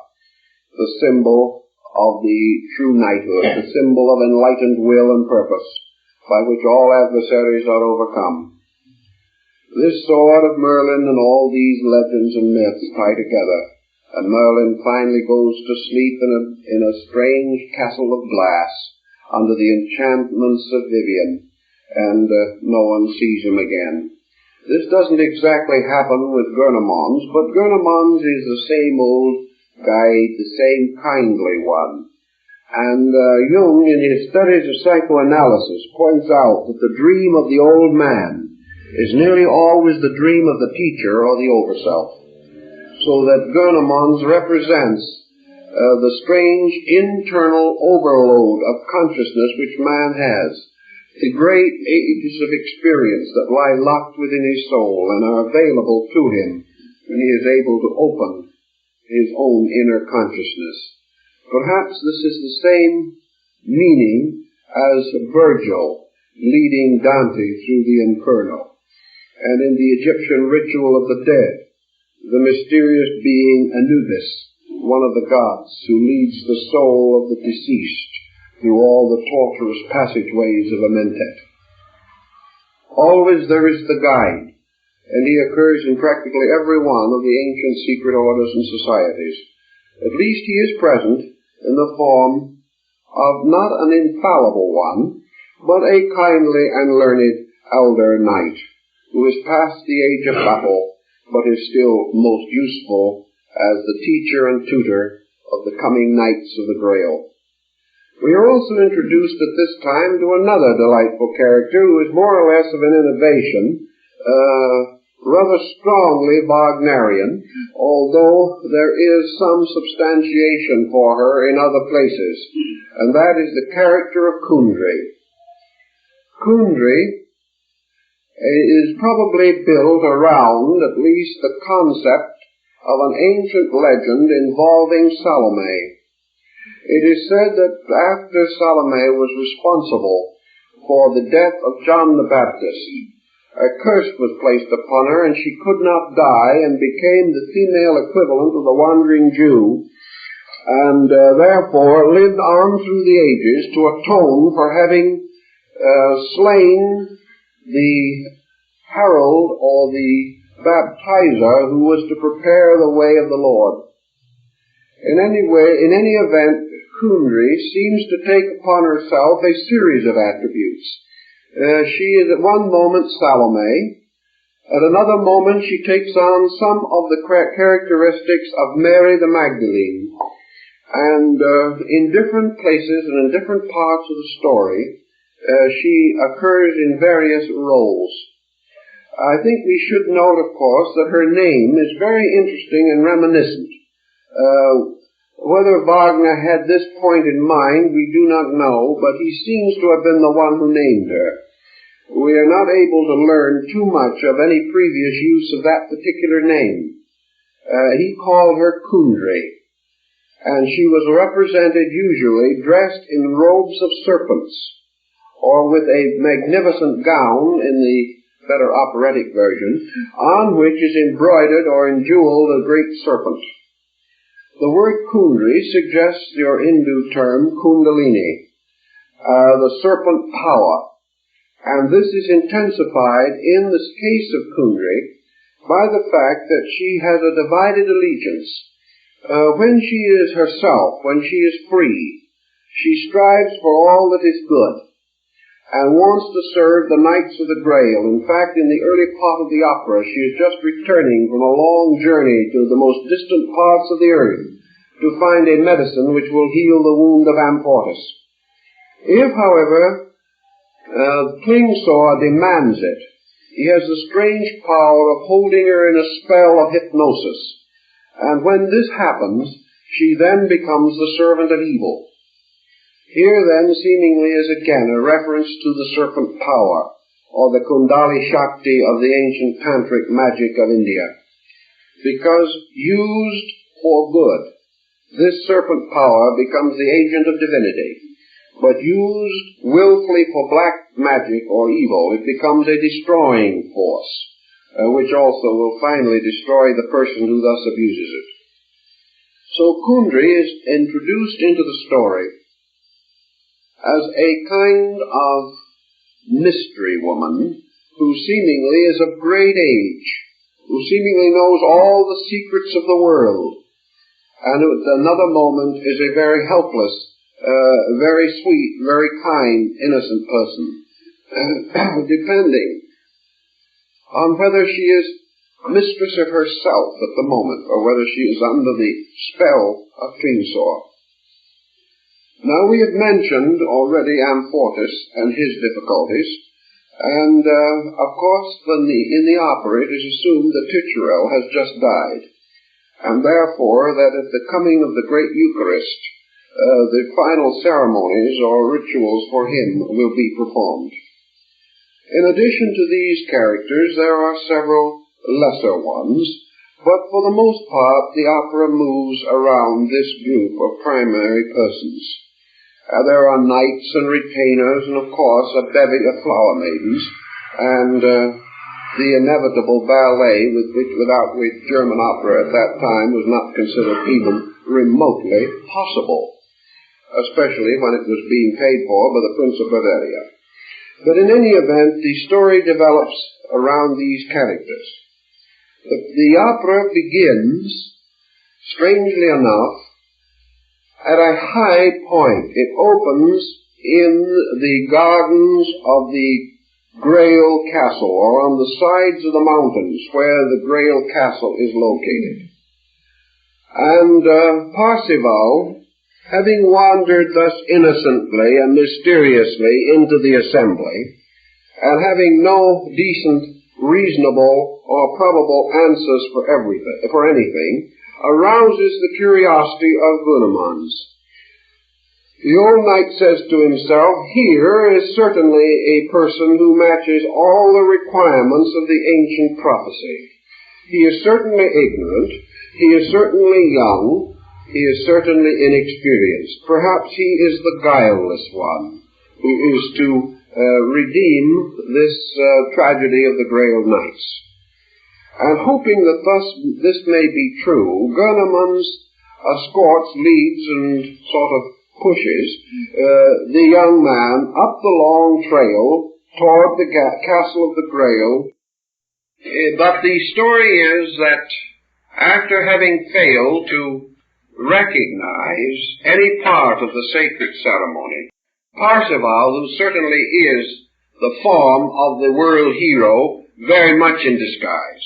the symbol of the true knighthood, the symbol of enlightened will and purpose, by which all adversaries are overcome. This sword of Merlin and all these legends and myths tie together, and Merlin finally goes to sleep in a strange castle of glass under the enchantments of Vivian, and no one sees him again. This doesn't exactly happen with Gurnemanz, but Gurnemanz is the same old guide, the same kindly one. And Jung, in his studies of psychoanalysis, points out that the dream of the old man is nearly always the dream of the teacher or the overself. So that Gurnemanz represents the strange internal overload of consciousness which man has, the great ages of experience that lie locked within his soul and are available to him when he is able to open his own inner consciousness. Perhaps this is the same meaning as Virgil leading Dante through the Inferno, and in the Egyptian ritual of the dead, the mysterious being Anubis, one of the gods who leads the soul of the deceased through all the tortuous passageways of Amentet. Always there is the guide, and he occurs in practically every one of the ancient secret orders and societies. At least he is present in the form of not an infallible one, but a kindly and learned elder knight, who is past the age of battle, but is still most useful as the teacher and tutor of the coming knights of the Grail. We are also introduced at this time to another delightful character who is more or less of an innovation, rather strongly Wagnerian, although there is some substantiation for her in other places, and that is the character of Kundry. Kundry is probably built around at least the concept of an ancient legend involving Salome. It is said that after Salome was responsible for the death of John the Baptist, a curse was placed upon her and she could not die and became the female equivalent of the wandering Jew, and therefore lived on through the ages to atone for having slain the herald or the baptizer who was to prepare the way of the Lord. In any event, Kundry seems to take upon herself a series of attributes. She is at one moment Salome. At another moment she takes on some of the characteristics of Mary the Magdalene. And in different places and in different parts of the story, she occurs in various roles. I think we should note, of course, that her name is very interesting and reminiscent. Whether Wagner had this point in mind, we do not know, but he seems to have been the one who named her. We are not able to learn too much of any previous use of that particular name. He called her Kundry, and she was represented usually dressed in robes of serpents, or with a magnificent gown in the better operatic version, on which is embroidered or enjeweled a great serpent. The word Kundry suggests your Hindu term Kundalini, the serpent power, and this is intensified in the case of Kundry by the fact that she has a divided allegiance. When she is herself, when she is free, she strives for all that is good, and wants to serve the Knights of the Grail. In fact, in the early part of the opera, she is just returning from a long journey to the most distant parts of the earth to find a medicine which will heal the wound of Amfortas. If, however, Klingsor demands it, he has the strange power of holding her in a spell of hypnosis, and when this happens, she then becomes the servant of evil. Here, then, seemingly is again a reference to the serpent power, or the Kundali Shakti of the ancient tantric magic of India. Because used for good, this serpent power becomes the agent of divinity. But used willfully for black magic or evil, it becomes a destroying force, which also will finally destroy the person who thus abuses it. So Kundry is introduced into the story as a kind of mystery woman who seemingly is of great age, who seemingly knows all the secrets of the world, and at another moment is a very helpless, very sweet, very kind, innocent person, depending on whether she is mistress of herself at the moment or whether she is under the spell of Klingsor. Now, we have mentioned already Amfortas and his difficulties, and, of course, in the opera it is assumed that Titurel has just died, and therefore that at the coming of the great Eucharist, the final ceremonies or rituals for him will be performed. In addition to these characters, there are several lesser ones, but for the most part the opera moves around this group of primary persons. There are knights and retainers, and of course a bevy of flower maidens, and the inevitable ballet without which German opera at that time was not considered even remotely possible, especially when it was being paid for by the Prince of Bavaria. But in any event, the story develops around these characters. The opera begins, strangely enough, at a high point. It opens in the gardens of the Grail Castle, or on the sides of the mountains where the Grail Castle is located. And Parsifal, having wandered thus innocently and mysteriously into the assembly, and having no decent, reasonable, or probable answers for anything, arouses the curiosity of Gunamans. The old knight says to himself, here is certainly a person who matches all the requirements of the ancient prophecy. He is certainly ignorant, he is certainly young, he is certainly inexperienced. Perhaps he is the guileless one who is to redeem this tragedy of the Grail Knights. And hoping that thus this may be true, Gunamans escorts, leads, and sort of pushes the young man up the long trail toward the castle of the Grail. But the story is that after having failed to recognize any part of the sacred ceremony, Parsifal, who certainly is the form of the world hero, very much in disguise,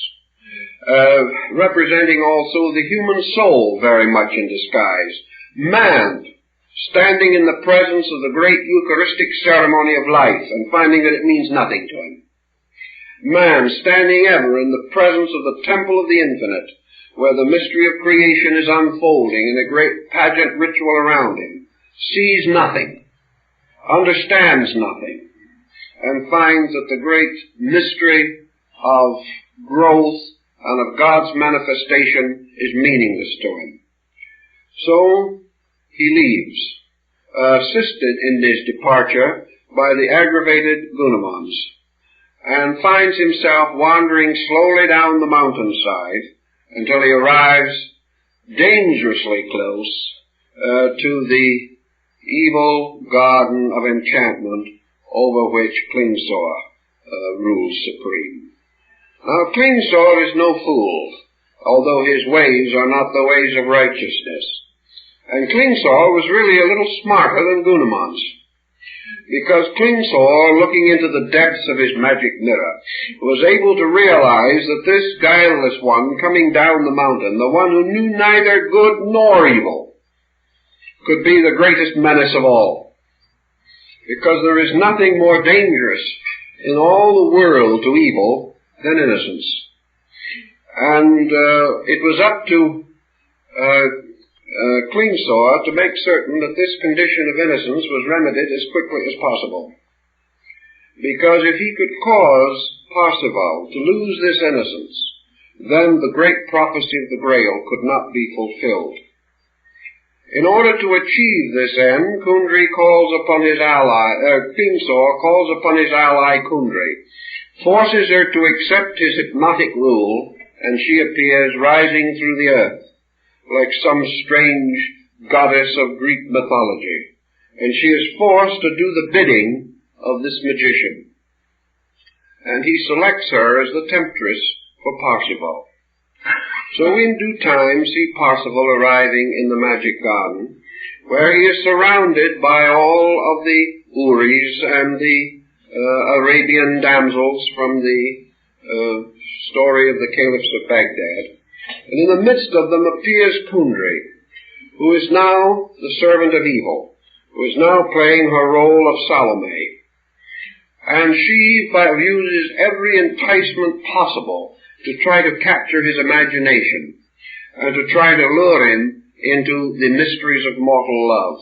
representing also the human soul very much in disguise, manned standing in the presence of the great Eucharistic ceremony of life and finding that it means nothing to him. Man, standing ever in the presence of the temple of the infinite, where the mystery of creation is unfolding in a great pageant ritual around him, sees nothing, understands nothing, and finds that the great mystery of growth and of God's manifestation is meaningless to him. So he leaves, assisted in his departure by the aggravated Gunamans, and finds himself wandering slowly down the mountainside until he arrives dangerously close to the evil garden of enchantment over which Klingsor rules supreme. Now, Klingsor is no fool, although his ways are not the ways of righteousness. And Klingsor was really a little smarter than Gunamans, because Klingsor, looking into the depths of his magic mirror, was able to realize that this guileless one coming down the mountain, the one who knew neither good nor evil, could be the greatest menace of all. Because there is nothing more dangerous in all the world to evil than innocence. And it was up to Klingsor to make certain that this condition of innocence was remedied as quickly as possible. Because if he could cause Parsifal to lose this innocence, then the great prophecy of the Grail could not be fulfilled. In order to achieve this end, Klingsor calls upon his ally Kundry, forces her to accept his hypnotic rule, and she appears rising through the earth like some strange goddess of Greek mythology, and she is forced to do the bidding of this magician. And he selects her as the temptress for Parsifal. So in due time see Parsifal arriving in the magic garden, where he is surrounded by all of the Houris and the Arabian damsels from the story of the caliphs of Baghdad. And in the midst of them appears Kundry, who is now the servant of evil, who is now playing her role of Salome. And she uses every enticement possible to try to capture his imagination and to try to lure him into the mysteries of mortal love.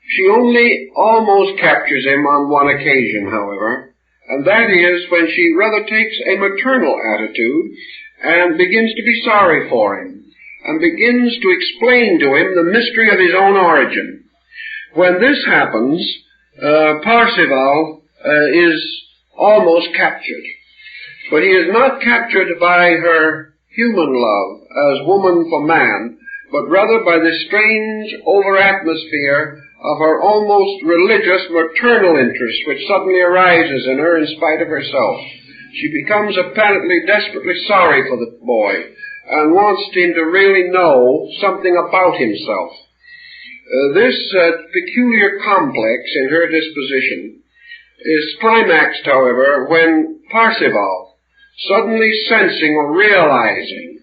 She only almost captures him on one occasion, however, and that is when she rather takes a maternal attitude and begins to be sorry for him, and begins to explain to him the mystery of his own origin. When this happens, Parsifal is almost captured. But he is not captured by her human love as woman for man, but rather by the strange over-atmosphere of her almost religious maternal interest which suddenly arises in her in spite of herself. She becomes apparently desperately sorry for the boy and wants him to really know something about himself. This peculiar complex in her disposition is climaxed, however, when Parsifal, suddenly sensing or realizing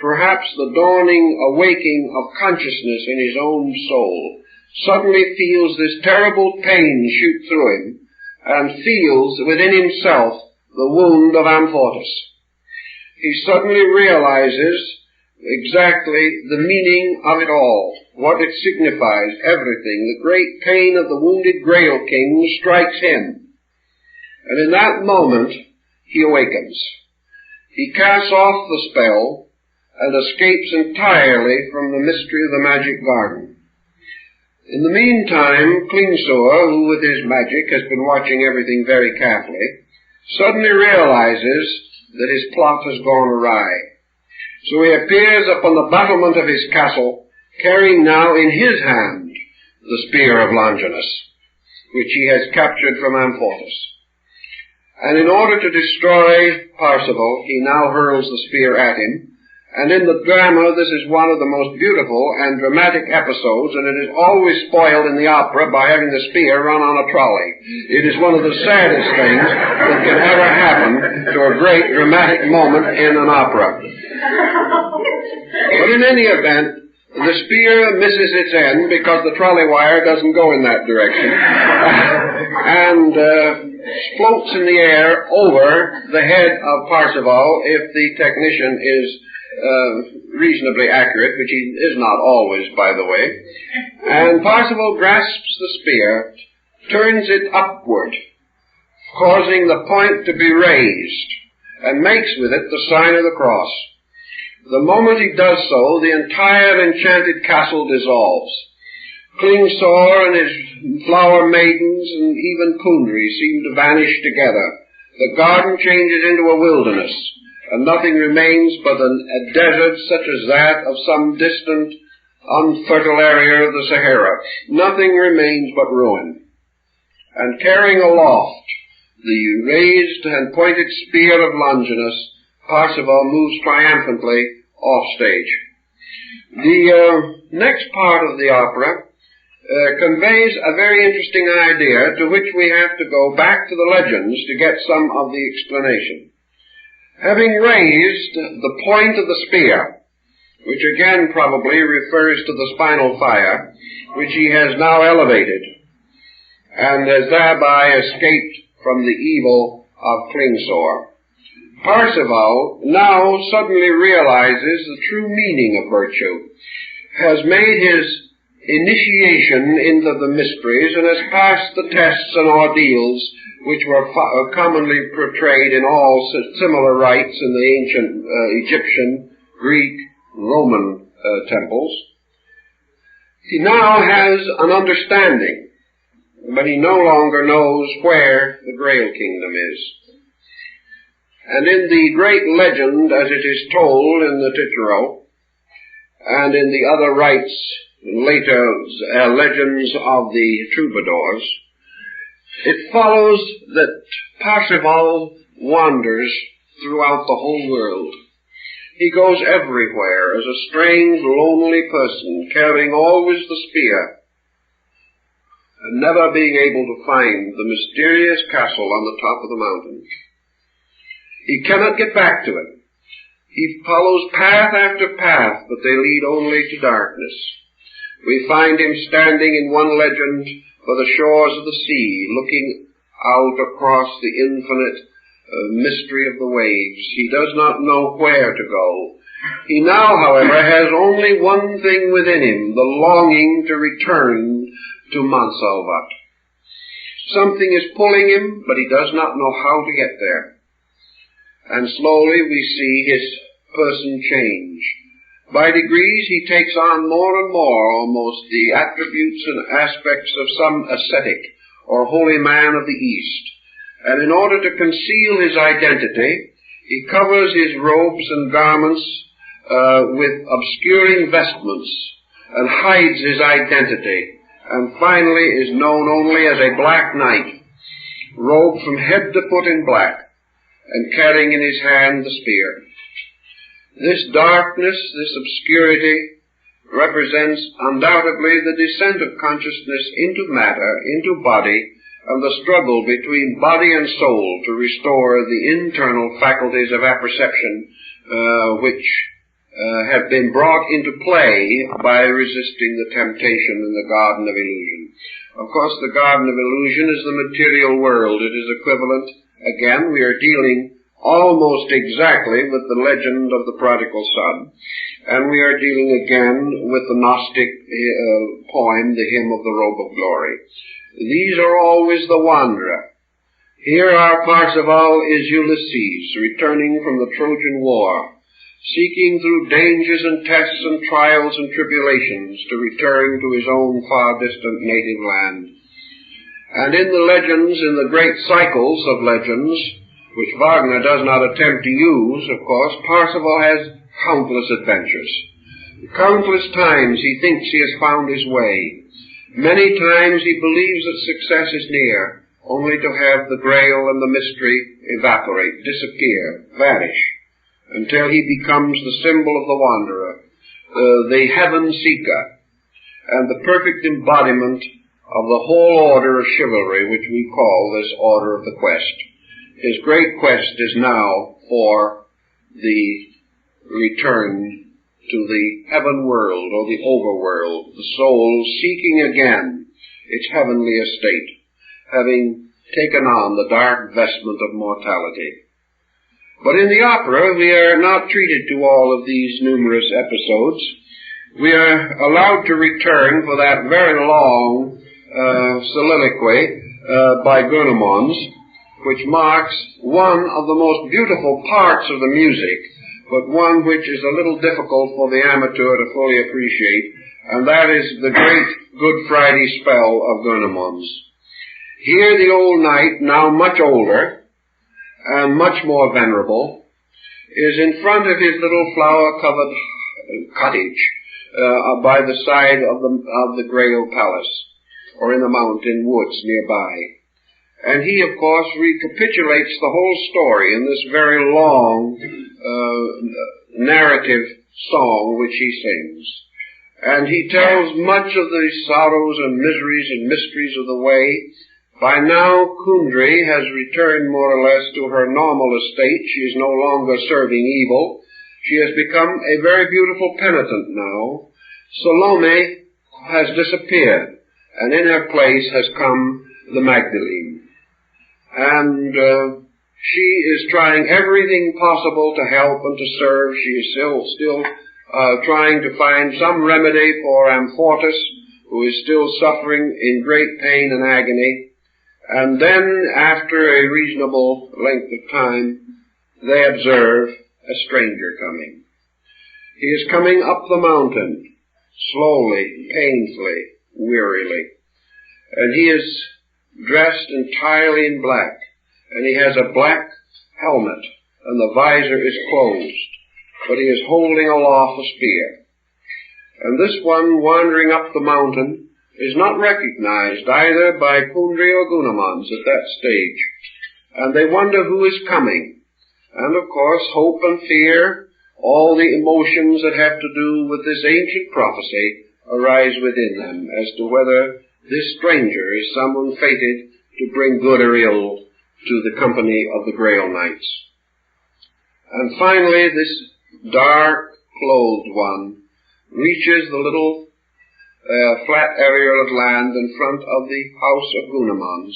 perhaps the dawning awaking of consciousness in his own soul, suddenly feels this terrible pain shoot through him and feels within himself the wound of Amfortas. He suddenly realizes exactly the meaning of it all, what it signifies, everything. The great pain of the wounded Grail King strikes him. And in that moment, he awakens. He casts off the spell and escapes entirely from the mystery of the magic garden. In the meantime, Klingsor, who with his magic has been watching everything very carefully, suddenly realizes that his plot has gone awry. So he appears upon the battlement of his castle, carrying now in his hand the spear of Longinus, which he has captured from Amfortas. And in order to destroy Parsifal, he now hurls the spear at him. And in the drama, this is one of the most beautiful and dramatic episodes, and it is always spoiled in the opera by having the spear run on a trolley. It is one of the saddest things that can ever happen to a great dramatic moment in an opera. But in any event, The spear misses its end because the trolley wire doesn't go in that direction, and floats in the air over the head of Parsifal if the technician is reasonably accurate, which he is not always, by the way. And Parsifal grasps the spear, turns it upward, causing the point to be raised, and makes with it the sign of the cross. The moment he does so, the entire enchanted castle dissolves. Klingsor and his flower maidens and even Kundry seem to vanish together. The garden changes into a wilderness, and nothing remains but a desert such as that of some distant, unfertile area of the Sahara. Nothing remains but ruin. And carrying aloft the raised and pointed spear of Longinus, Parsifal moves triumphantly off stage. The next part of the opera conveys a very interesting idea to which we have to go back to the legends to get some of the explanation. Having raised the point of the spear, which again probably refers to the spinal fire, which he has now elevated, and has thereby escaped from the evil of Klingsor, Parsifal now suddenly realizes the true meaning of virtue, has made his initiation into the mysteries, and has passed the tests and ordeals which were commonly portrayed in all similar rites in the ancient Egyptian, Greek, Roman temples. He now has an understanding, but he no longer knows where the Grail kingdom is. And in the great legend, as it is told in the Cicero, and in the other rites, later legends of the troubadours, it follows that Parsifal wanders throughout the whole world. He goes everywhere as a strange, lonely person, carrying always the spear, and never being able to find the mysterious castle on the top of the mountain. He cannot get back to it. He follows path after path, but they lead only to darkness. We find him standing in one legend by the shores of the sea, looking out across the infinite mystery of the waves. He does not know where to go. He now, however, has only one thing within him, the longing to return to Montsalvat. Something is pulling him, but he does not know how to get there. And slowly we see his person change. By degrees he takes on more and more almost the attributes and aspects of some ascetic or holy man of the East. And in order to conceal his identity, he covers his robes and garments with obscuring vestments and hides his identity, and finally is known only as a black knight, robed from head to foot in black, and carrying in his hand the spear. This darkness, this obscurity, represents undoubtedly the descent of consciousness into matter, into body, and the struggle between body and soul to restore the internal faculties of apperception which have been brought into play by resisting the temptation in the Garden of Illusion. Of course, the Garden of Illusion is the material world. It is equivalent. Again, we are dealing almost exactly with the legend of the prodigal son, and we are dealing again with the Gnostic poem, the Hymn of the Robe of Glory. These are always the wanderer. Here our Parsifal is Ulysses, returning from the Trojan War, seeking through dangers and tests and trials and tribulations to return to his own far distant native land. And in the legends, in the great cycles of legends, which Wagner does not attempt to use, of course, Parsifal has countless adventures. Countless times he thinks he has found his way. Many times he believes that success is near, only to have the Grail and the mystery evaporate, disappear, vanish, until he becomes the symbol of the wanderer, the heaven seeker, and the perfect embodiment of the whole order of chivalry, which we call this Order of the Quest. His great quest is now for the return to the heaven world or the overworld, the soul seeking again its heavenly estate, having taken on the dark vestment of mortality. But in the opera, we are not treated to all of these numerous episodes. We are allowed to return for that very long soliloquy by Gurnemanz, which marks one of the most beautiful parts of the music, but one which is a little difficult for the amateur to fully appreciate, and that is the great Good Friday spell of Gurnemanz. Here the old knight, now much older and much more venerable, is in front of his little flower-covered cottage by the side of the Grail palace, or in the mountain woods nearby. And he, of course, recapitulates the whole story in this very long narrative song which he sings. And he tells much of the sorrows and miseries and mysteries of the way. By now, Kundry has returned more or less to her normal estate. She is no longer serving evil. She has become a very beautiful penitent now. Salome has disappeared, and in her place has come the Magdalene. And she is trying everything possible to help and to serve. She is still trying to find some remedy for Amfortas, who is still suffering in great pain and agony. And then, after a reasonable length of time, they observe a stranger coming. He is coming up the mountain, slowly, painfully, wearily. And he is dressed entirely in black, and he has a black helmet, and the visor is closed, but he is holding aloft a spear. And this one wandering up the mountain is not recognized either by Kundry or Gurnemanz at that stage, and they wonder who is coming. And of course, hope and fear, all the emotions that have to do with this ancient prophecy, arise within them as to whether this stranger is someone fated to bring good or ill to the company of the Grail Knights. And finally, this dark-clothed one reaches the little flat area of land in front of the house of Gurnemanz,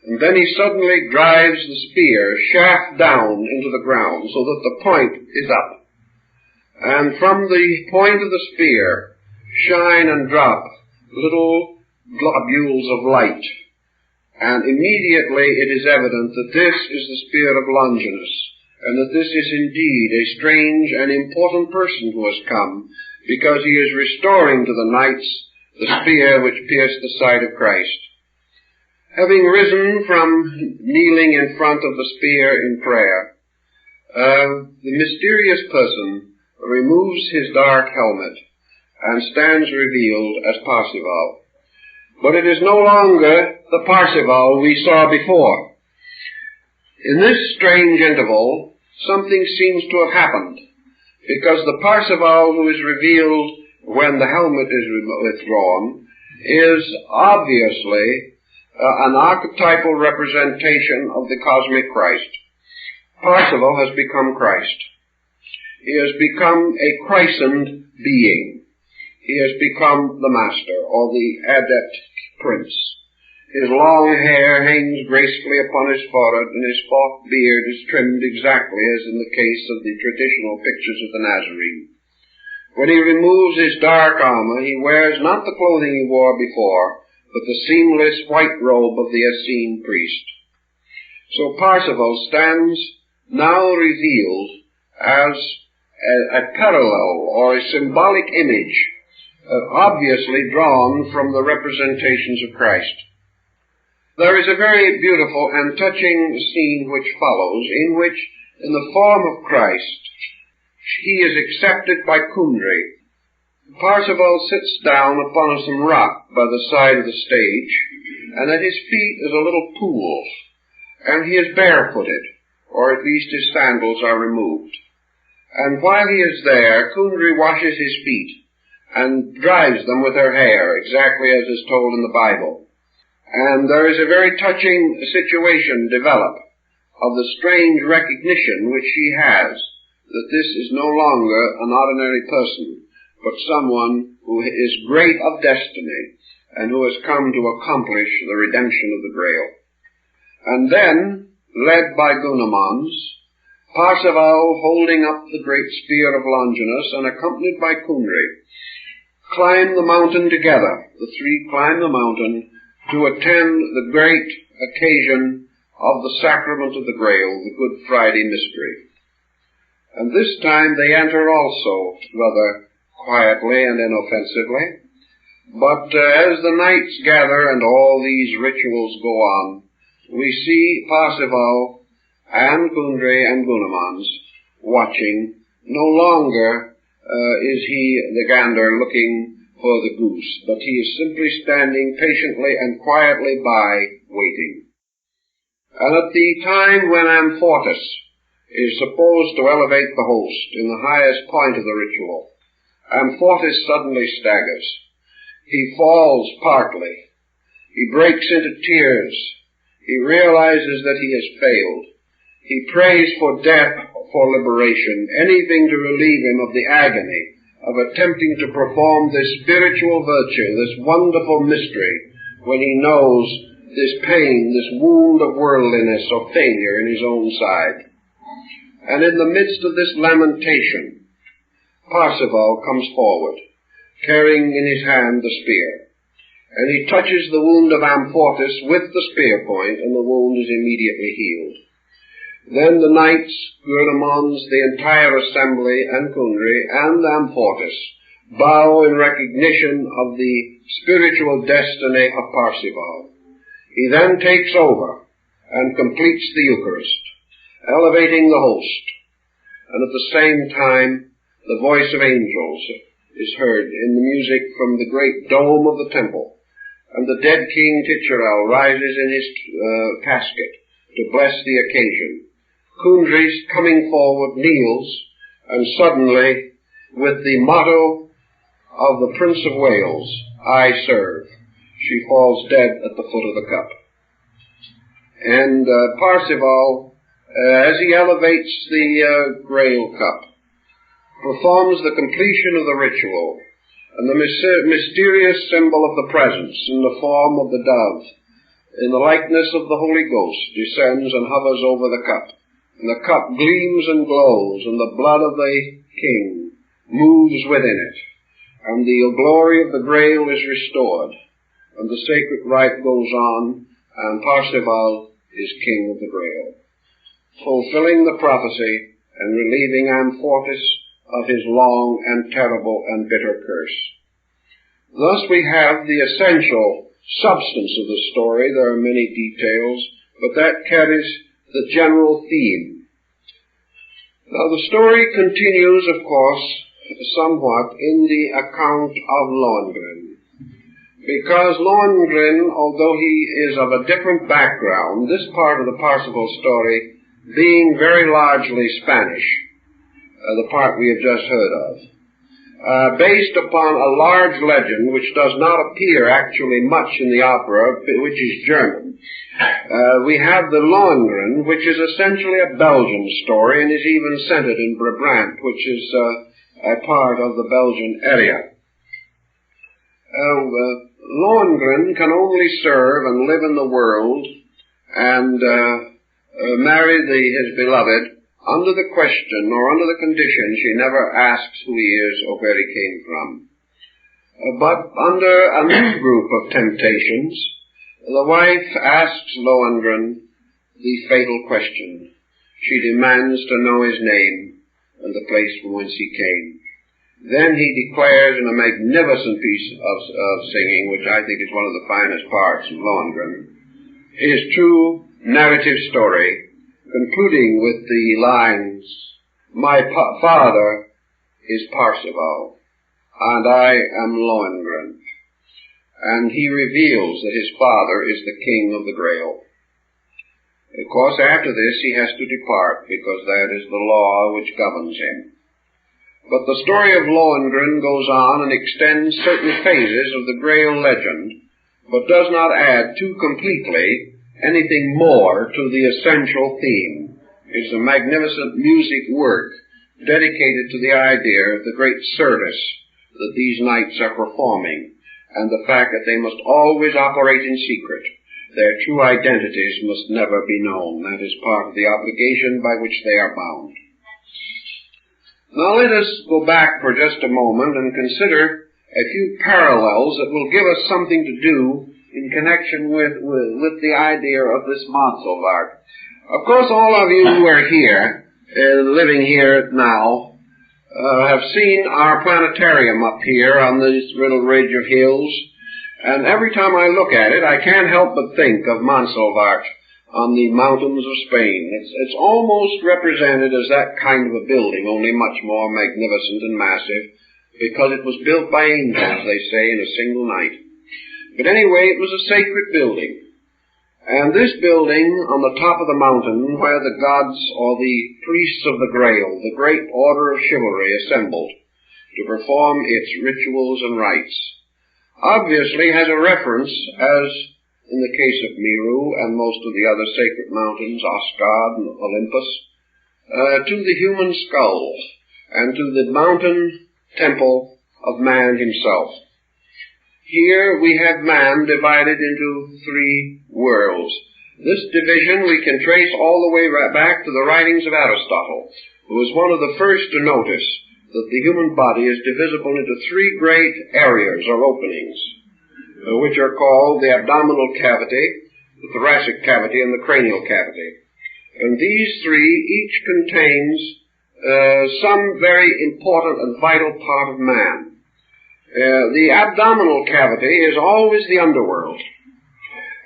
and then he suddenly drives the spear shaft down into the ground so that the point is up. And from the point of the spear shine and drop little globules of light, and immediately it is evident that this is the spear of Longinus, and that this is indeed a strange and important person who has come, because he is restoring to the knights the spear which pierced the side of Christ. Having risen from kneeling in front of the spear in prayer, the mysterious person removes his dark helmet and stands revealed as Parsifal. But it is no longer the Parsifal we saw before. In this strange interval, something seems to have happened, because the Parsifal who is revealed when the helmet is withdrawn is obviously an archetypal representation of the cosmic Christ. Parsifal has become Christ. He has become a christened being. He has become the master, or the adept prince. His long hair hangs gracefully upon his forehead, and his forked beard is trimmed exactly as in the case of the traditional pictures of the Nazarene. When he removes his dark armor, he wears not the clothing he wore before, but the seamless white robe of the Essene priest. So Parsifal stands now revealed as a parallel or a symbolic image, obviously drawn from the representations of Christ. There is a very beautiful and touching scene which follows, in which, in the form of Christ, he is accepted by Kundry. Parsifal sits down upon some rock by the side of the stage, and at his feet is a little pool, and he is barefooted, or at least his sandals are removed. And while he is there, Kundry washes his feet and dries them with her hair, exactly as is told in the Bible. And there is a very touching situation develop of the strange recognition which she has that this is no longer an ordinary person, but someone who is great of destiny and who has come to accomplish the redemption of the Grail. And then, led by Gunamons, Parsifal, holding up the great spear of Longinus and accompanied by Kundry, climb the mountain together. The three climb the mountain to attend the great occasion of the sacrament of the Grail, the Good Friday mystery. And this time they enter also, rather quietly and inoffensively. But as the nights gather and all these rituals go on, we see Parsifal and Kundry and Gunamons watching. No longer is he, the gander, looking for the goose, but he is simply standing patiently and quietly by, waiting. And at the time when Amfortas is supposed to elevate the host in the highest point of the ritual, Amfortas suddenly staggers. He falls partly. He breaks into tears. He realizes that he has failed. He prays for death, for liberation, anything to relieve him of the agony of attempting to perform this spiritual virtue, this wonderful mystery, when he knows this pain, this wound of worldliness, of failure in his own side. And in the midst of this lamentation, Parsifal comes forward, carrying in his hand the spear. And he touches the wound of Amfortas with the spear point, and the wound is immediately healed. Then the knights, Gunamons, the entire assembly, and Kundry, and Amfortas bow in recognition of the spiritual destiny of Parsifal. He then takes over and completes the Eucharist, elevating the host. And at the same time, the voice of angels is heard in the music from the great dome of the temple. And the dead king Titurel rises in his casket to bless the occasion. Kundry, coming forward, kneels, and suddenly, with the motto of the Prince of Wales, I serve, she falls dead at the foot of the cup. And Parsifal, as he elevates the Grail cup, performs the completion of the ritual, and the mysterious symbol of the presence in the form of the dove, in the likeness of the Holy Ghost, descends and hovers over the cup. And the cup gleams and glows, and the blood of the king moves within it. And the glory of the Grail is restored, and the sacred rite goes on, and Parsifal is king of the Grail, fulfilling the prophecy and relieving Amfortas of his long and terrible and bitter curse. Thus we have the essential substance of the story. There are many details, but that carries the general theme. Now the story continues, of course, somewhat in the account of Lohengrin. Because Lohengrin, although he is of a different background, this part of the Parsifal story being very largely Spanish, the part we have just heard of, based upon a large legend which does not appear actually much in the opera, which is German. We have the Lohengrin, which is essentially a Belgian story and is even centered in Brabant, which is a part of the Belgian area. Lohengrin can only serve and live in the world and marry his beloved under the question or under the condition she never asks who he is or where he came from. But under a new group of temptations, the wife asks Lohengrin the fatal question. She demands to know his name and the place from whence he came. Then he declares in a magnificent piece of singing, which I think is one of the finest parts of Lohengrin, his true narrative story, concluding with the lines, my father is Parsifal, and I am Lohengrin. And he reveals that his father is the king of the Grail. Of course, after this he has to depart, because that is the law which governs him. But the story of Lohengrin goes on and extends certain phases of the Grail legend, but does not add too completely anything more to the essential theme. It's a magnificent music work dedicated to the idea of the great service that these knights are performing, and the fact that they must always operate in secret. Their true identities must never be known. That is part of the obligation by which they are bound. Now let us go back for just a moment and consider a few parallels that will give us something to do in connection with the idea of this Monsalvart. Of course, all of you who are here, living here now, have seen our planetarium up here on this little ridge of hills, and every time I look at it, I can't help but think of Monsalvart on the mountains of Spain. It's almost represented as that kind of a building, only much more magnificent and massive, because it was built by angels, they say, in a single night. But anyway, it was a sacred building. And this building on the top of the mountain, where the gods or the priests of the Grail, the great order of chivalry, assembled to perform its rituals and rites, obviously has a reference, as in the case of Meru and most of the other sacred mountains, Asgard and Olympus, to the human skull and to the mountain temple of man himself. Here we have man divided into three worlds. This division we can trace all the way right back to the writings of Aristotle, who was one of the first to notice that the human body is divisible into three great areas or openings, which are called the abdominal cavity, the thoracic cavity, and the cranial cavity. And these three each contains some very important and vital part of man. The abdominal cavity is always the underworld.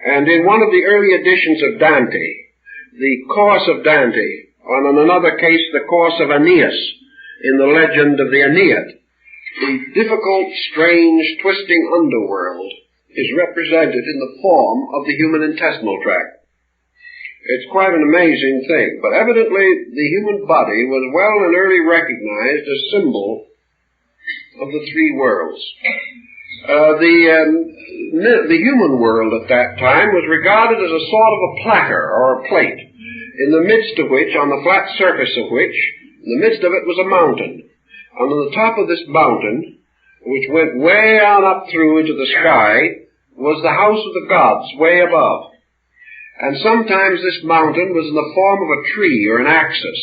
And in one of the early editions of Dante, the course of Dante, and in another case the course of Aeneas, in the legend of the Aeneid, the difficult, strange, twisting underworld is represented in the form of the human intestinal tract. It's quite an amazing thing, but evidently the human body was well and early recognized as symbol of the three worlds. The human world at that time was regarded as a sort of a platter or a plate, in the midst of which, on the flat surface of which, in the midst of it was a mountain. And on the top of this mountain, which went way on up through into the sky, was the house of the gods way above. And sometimes this mountain was in the form of a tree or an axis,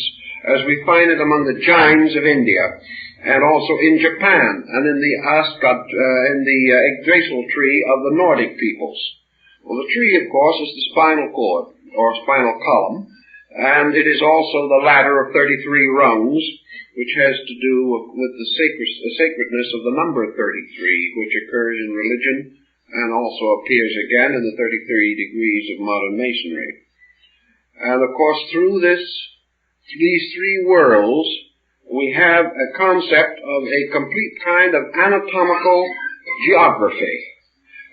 as we find it among the Jains of India, and also in Japan, and in the Yggdrasil tree of the Nordic peoples. Well, the tree, of course, is the spinal cord, or spinal column, and it is also the ladder of 33 rungs, which has to do with the sacredness of the number 33, which occurs in religion, and also appears again in the 33 degrees of modern masonry. And, of course, through these three worlds, we have a concept of a complete kind of anatomical geography.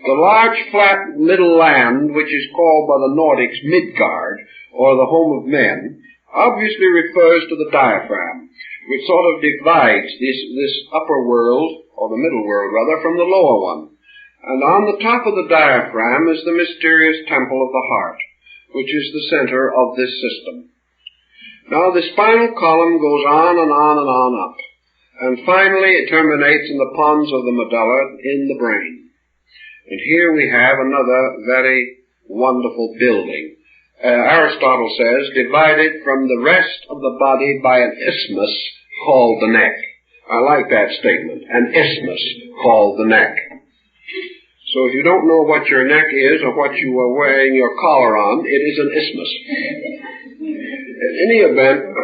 The large flat middle land, which is called by the Nordics Midgard, or the home of men, obviously refers to the diaphragm, which sort of divides this upper world, or the middle world rather, from the lower one. And on the top of the diaphragm is the mysterious temple of the heart, which is the center of this system. Now the spinal column goes on and on and on up, and finally it terminates in the pons of the medulla in the brain. And here we have another very wonderful building. Aristotle says, divided from the rest of the body by an isthmus called the neck. I like that statement, an isthmus called the neck. So if you don't know what your neck is or what you are wearing your collar on, it is an isthmus. In any event,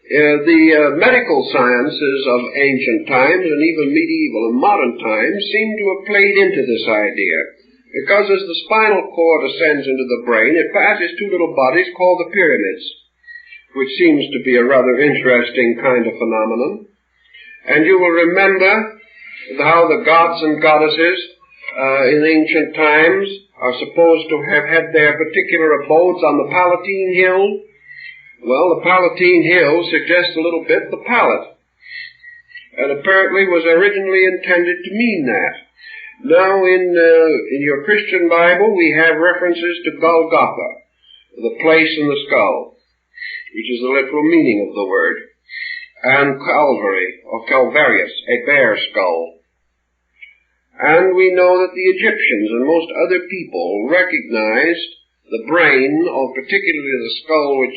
the medical sciences of ancient times and even medieval and modern times seem to have played into this idea, because as the spinal cord ascends into the brain, it passes two little bodies called the pyramids, which seems to be a rather interesting kind of phenomenon. And you will remember how the gods and goddesses in ancient times are supposed to have had their particular abodes on the Palatine Hill. Well, the Palatine Hill suggests a little bit the palate, and apparently was originally intended to mean that. Now, in your Christian Bible, we have references to Golgotha, the place in the skull, which is the literal meaning of the word. and Calvarius, a bear skull. And we know that the Egyptians and most other people recognized the brain, or particularly the skull which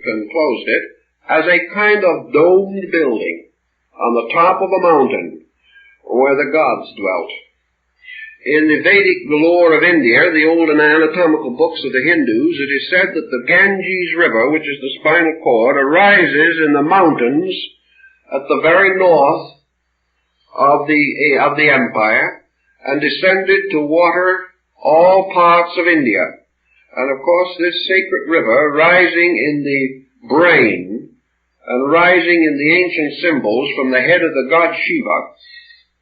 enclosed it, as a kind of domed building on the top of a mountain where the gods dwelt. In the Vedic lore of India, the old and anatomical books of the Hindus, it is said that the Ganges River, which is the spinal cord, arises in the mountains at the very north of the empire and descended to water all parts of India. And of course this sacred river, rising in the brain and rising in the ancient symbols from the head of the god Shiva,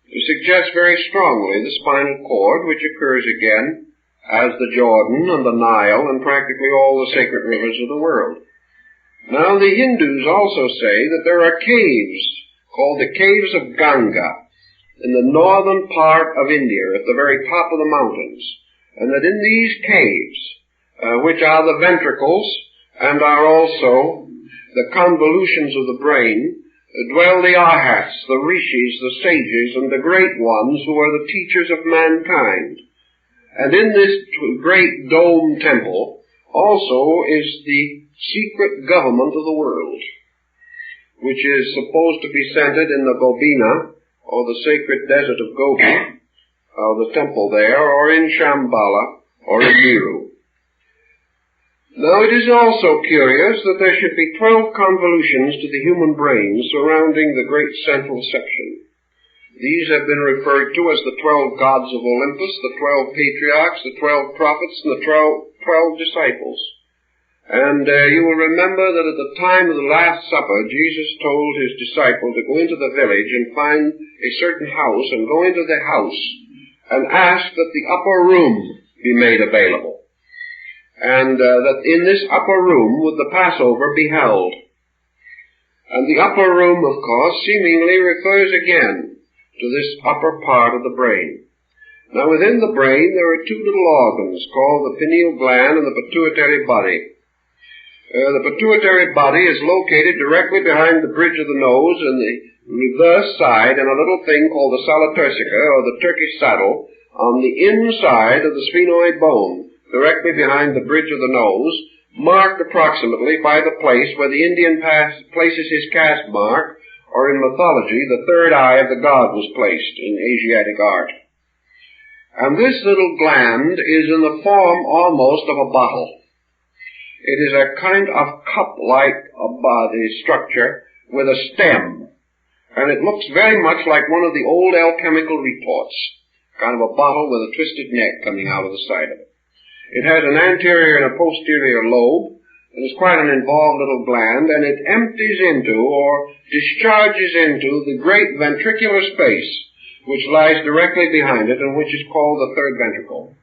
suggests very strongly the spinal cord, which occurs again as the Jordan and the Nile and practically all the sacred rivers of the world. Now the Hindus also say that there are caves called the Caves of Ganga in the northern part of India at the very top of the mountains, and that in these caves, which are the ventricles and are also the convolutions of the brain, dwell the arhats, the rishis, the sages, and the great ones who are the teachers of mankind. And in this great dome temple also is the secret government of the world, which is supposed to be centered in the Gobina, or the sacred desert of Gobi, the temple there, or in Shambhala, or in Meru. Now it is also curious that there should be 12 convolutions to the human brain surrounding the great central section. These have been referred to as the 12 gods of Olympus, the 12 patriarchs, the 12 prophets, and the 12 disciples. And you will remember that at the time of the Last Supper, Jesus told his disciples to go into the village and find a certain house, and go into the house and ask that the upper room be made available. And that in this upper room would the Passover be held. And the upper room, of course, seemingly refers again to this upper part of the brain. Now within the brain there are two little organs called the pineal gland and the pituitary body. The pituitary body is located directly behind the bridge of the nose and the reverse side in a little thing called the sala turcica, or the Turkish saddle, on the inside of the sphenoid bone, directly behind the bridge of the nose, marked approximately by the place where the Indian places his caste mark, or in mythology, the third eye of the god was placed in Asiatic art. And this little gland is in the form almost of a bottle. It is a kind of cup-like body structure with a stem, and it looks very much like one of the old alchemical retorts, kind of a bottle with a twisted neck coming out of the side of it. It has an anterior and a posterior lobe, and is quite an involved little gland, and it empties into, or discharges into, the great ventricular space, which lies directly behind it, and which is called the third ventricle.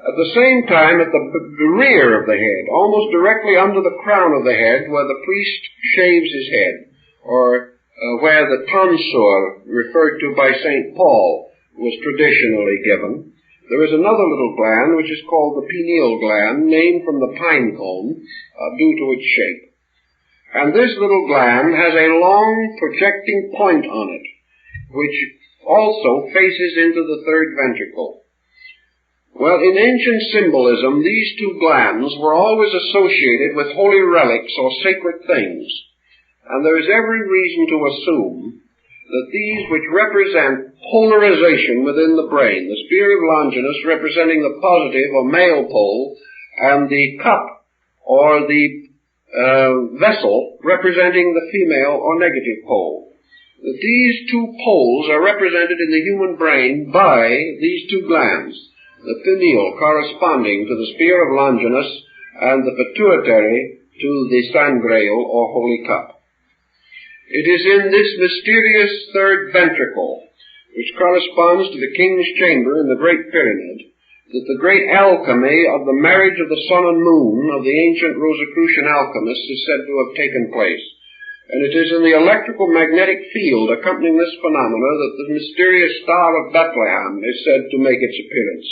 At the same time, at the rear of the head, almost directly under the crown of the head, where the priest shaves his head, or where the tonsure, referred to by St. Paul, was traditionally given, there is another little gland which is called the pineal gland, named from the pine cone due to its shape. And this little gland has a long projecting point on it, which also faces into the third ventricle. Well, in ancient symbolism, these two glands were always associated with holy relics or sacred things, and there is every reason to assume that these which represent polarization within the brain, the spear of Longinus representing the positive or male pole, and the cup or the vessel representing the female or negative pole, that these two poles are represented in the human brain by these two glands, the pineal corresponding to the spear of Longinus and the pituitary to the Grail or holy cup. It is in this mysterious third ventricle, which corresponds to the king's chamber in the Great Pyramid, that the great alchemy of the marriage of the sun and moon of the ancient Rosicrucian alchemists is said to have taken place. And it is in the electrical magnetic field accompanying this phenomena that the mysterious Star of Bethlehem is said to make its appearance.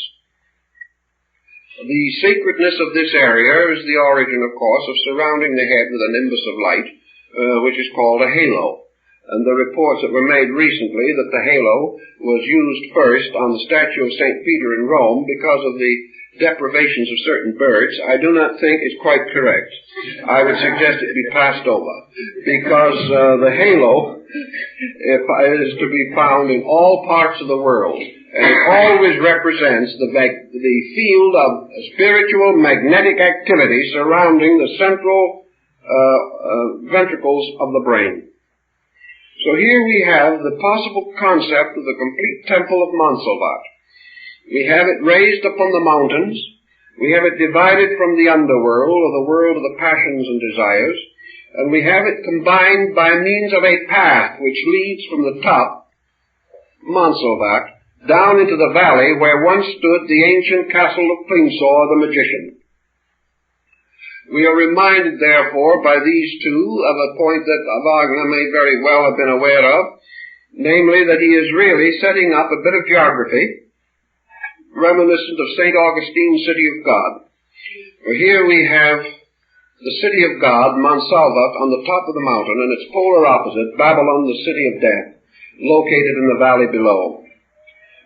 The sacredness of this area is the origin, of course, of surrounding the head with a nimbus of light, which is called a halo. And the reports that were made recently that the halo was used first on the statue of St. Peter in Rome because of the deprivations of certain birds, I do not think is quite correct. I would suggest it be passed over, because the halo is to be found in all parts of the world, and it always represents the field of spiritual magnetic activity surrounding the central ventricles of the brain. So here we have the possible concept of the complete temple of Montsalvat. We have it raised upon the mountains. We have it divided from the underworld, or the world of the passions and desires. And we have it combined by means of a path which leads from the top, Montsalvat, down into the valley where once stood the ancient castle of Klingsor the magician. We are reminded, therefore, by these two of a point that Wagner may very well have been aware of, namely that he is really setting up a bit of geography reminiscent of St. Augustine's City of God. For here we have the City of God, Montsalvat, on the top of the mountain, and its polar opposite, Babylon, the City of Death, located in the valley below.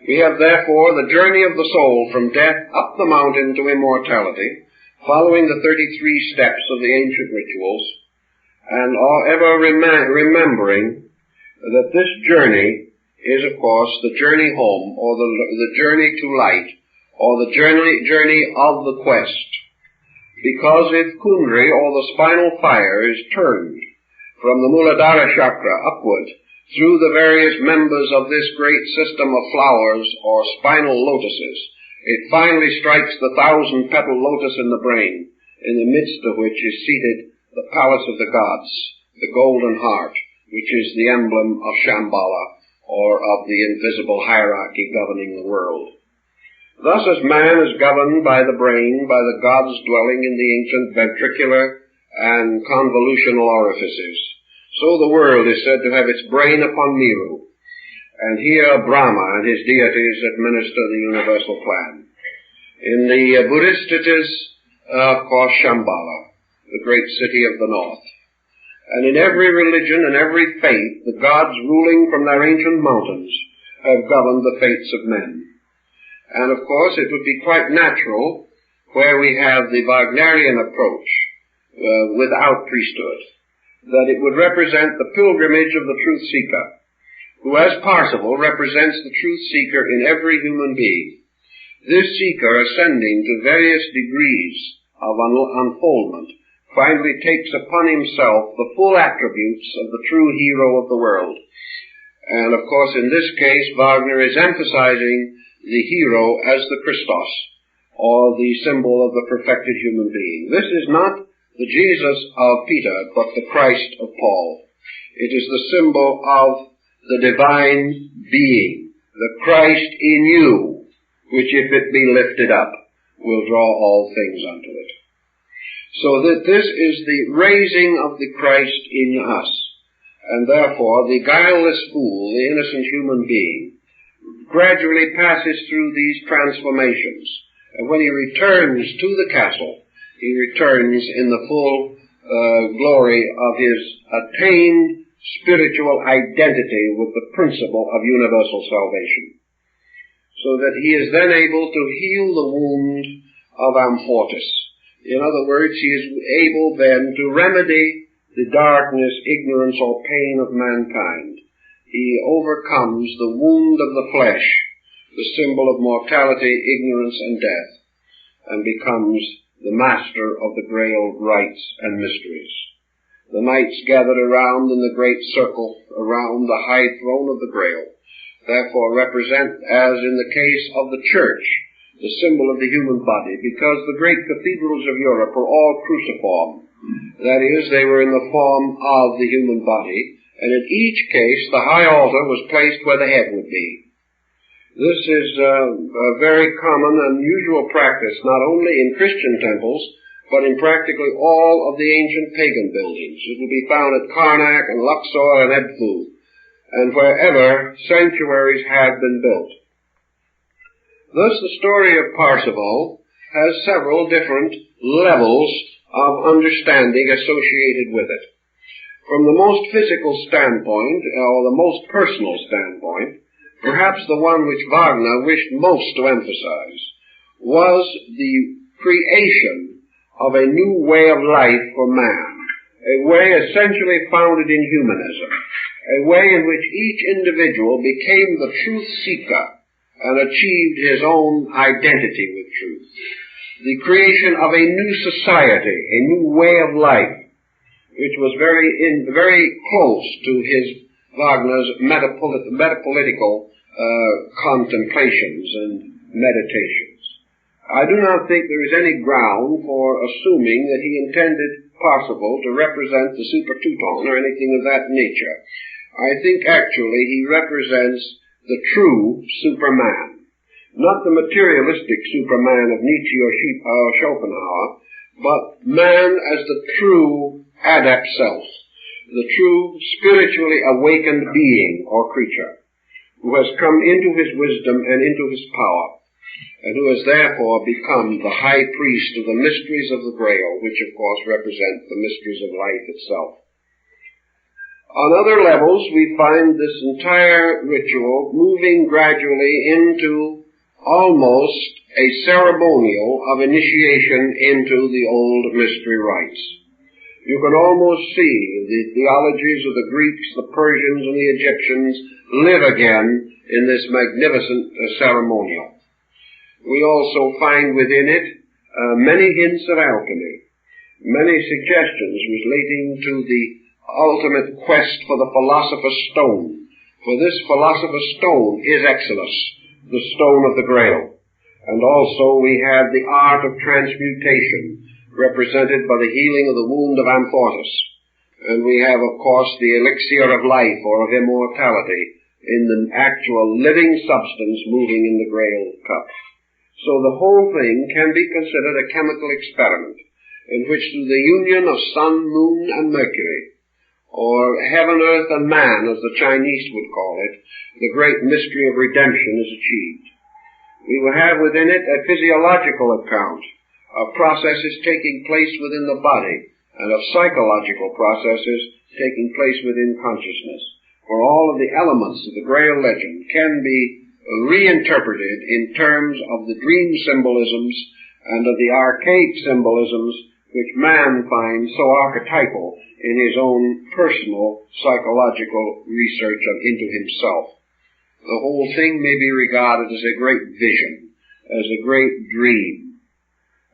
We have, therefore, the journey of the soul from death up the mountain to immortality, following the 33 steps of the ancient rituals, and ever remembering that this journey is, of course, the journey home, or the journey to light, or the journey of the quest. Because if Kundri, or the spinal fire, is turned from the Muladhara chakra upward through the various members of this great system of flowers, or spinal lotuses, it finally strikes the 1,000-petal lotus in the brain, in the midst of which is seated the palace of the gods, the golden heart, which is the emblem of Shambhala, or of the invisible hierarchy governing the world. Thus, as man is governed by the brain, by the gods dwelling in the ancient ventricular and convolutional orifices, so the world is said to have its brain upon Meru, and here Brahma and his deities administer the universal plan. In the Buddhist it is, of course, Shambhala, the great city of the north. And in every religion and every faith, the gods ruling from their ancient mountains have governed the fates of men. And of course it would be quite natural, where we have the Wagnerian approach without priesthood, that it would represent the pilgrimage of the truth seeker, who as Parsifal represents the truth seeker in every human being. This seeker, ascending to various degrees of unfoldment, finally takes upon himself the full attributes of the true hero of the world. And of course in this case Wagner is emphasizing the hero as the Christos, or the symbol of the perfected human being. This is not the Jesus of Peter, but the Christ of Paul. It is the symbol of the divine being, the Christ in you, which if it be lifted up, will draw all things unto it. So that this is the raising of the Christ in us, and therefore the guileless fool, the innocent human being, gradually passes through these transformations, and when he returns to the castle, he returns in the full glory of his attained spiritual identity with the principle of universal salvation, so that he is then able to heal the wound of Amfortis. In other words, he is able then to remedy the darkness, ignorance, or pain of mankind. He overcomes the wound of the flesh, the symbol of mortality, ignorance, and death, and becomes the master of the Grail rites and mysteries. The knights gathered around in the great circle around the high throne of the Grail, therefore represent, as in the case of the church, the symbol of the human body, because the great cathedrals of Europe were all cruciform. That is, they were in the form of the human body, and in each case the high altar was placed where the head would be. This is a very common and usual practice, not only in Christian temples, but in practically all of the ancient pagan buildings. It will be found at Karnak and Luxor and Edfu, and wherever sanctuaries have been built. Thus the story of Parsifal has several different levels of understanding associated with it. From the most physical standpoint, or the most personal standpoint, perhaps the one which Wagner wished most to emphasize was the creation of a new way of life for man, a way essentially founded in humanism, a way in which each individual became the truth seeker and achieved his own identity with truth. The creation of a new society, a new way of life, which was very close to Wagner's metapolitical contemplations and meditations. I do not think there is any ground for assuming that he intended Parsifal to represent the Super Teuton or anything of that nature. I think actually he represents the true Superman, not the materialistic Superman of Nietzsche or Schopenhauer, but man as the true adept self, the true spiritually awakened being or creature, who has come into his wisdom and into his power, and who has therefore become the high priest of the mysteries of the Grail, which of course represent the mysteries of life itself. On other levels, we find this entire ritual moving gradually into almost a ceremonial of initiation into the old mystery rites. You can almost see the theologies of the Greeks, the Persians, and the Egyptians live again in this magnificent ceremonial. We also find within it many hints of alchemy, many suggestions relating to the ultimate quest for the philosopher's stone. For this philosopher's stone is Exodus, the stone of the Grail. And also we have the art of transmutation, represented by the healing of the wound of Amphotis. And we have, of course, the elixir of life or of immortality in the actual living substance moving in the Grail cup. So the whole thing can be considered a chemical experiment in which through the union of sun, moon, and Mercury, or heaven, earth, and man, as the Chinese would call it, the great mystery of redemption is achieved. We will have within it a physiological account of processes taking place within the body and of psychological processes taking place within consciousness. For all of the elements of the Grail legend can be reinterpreted in terms of the dream symbolisms and of the archaic symbolisms which man finds so archetypal in his own personal psychological research into himself. The whole thing may be regarded as a great vision, as a great dream.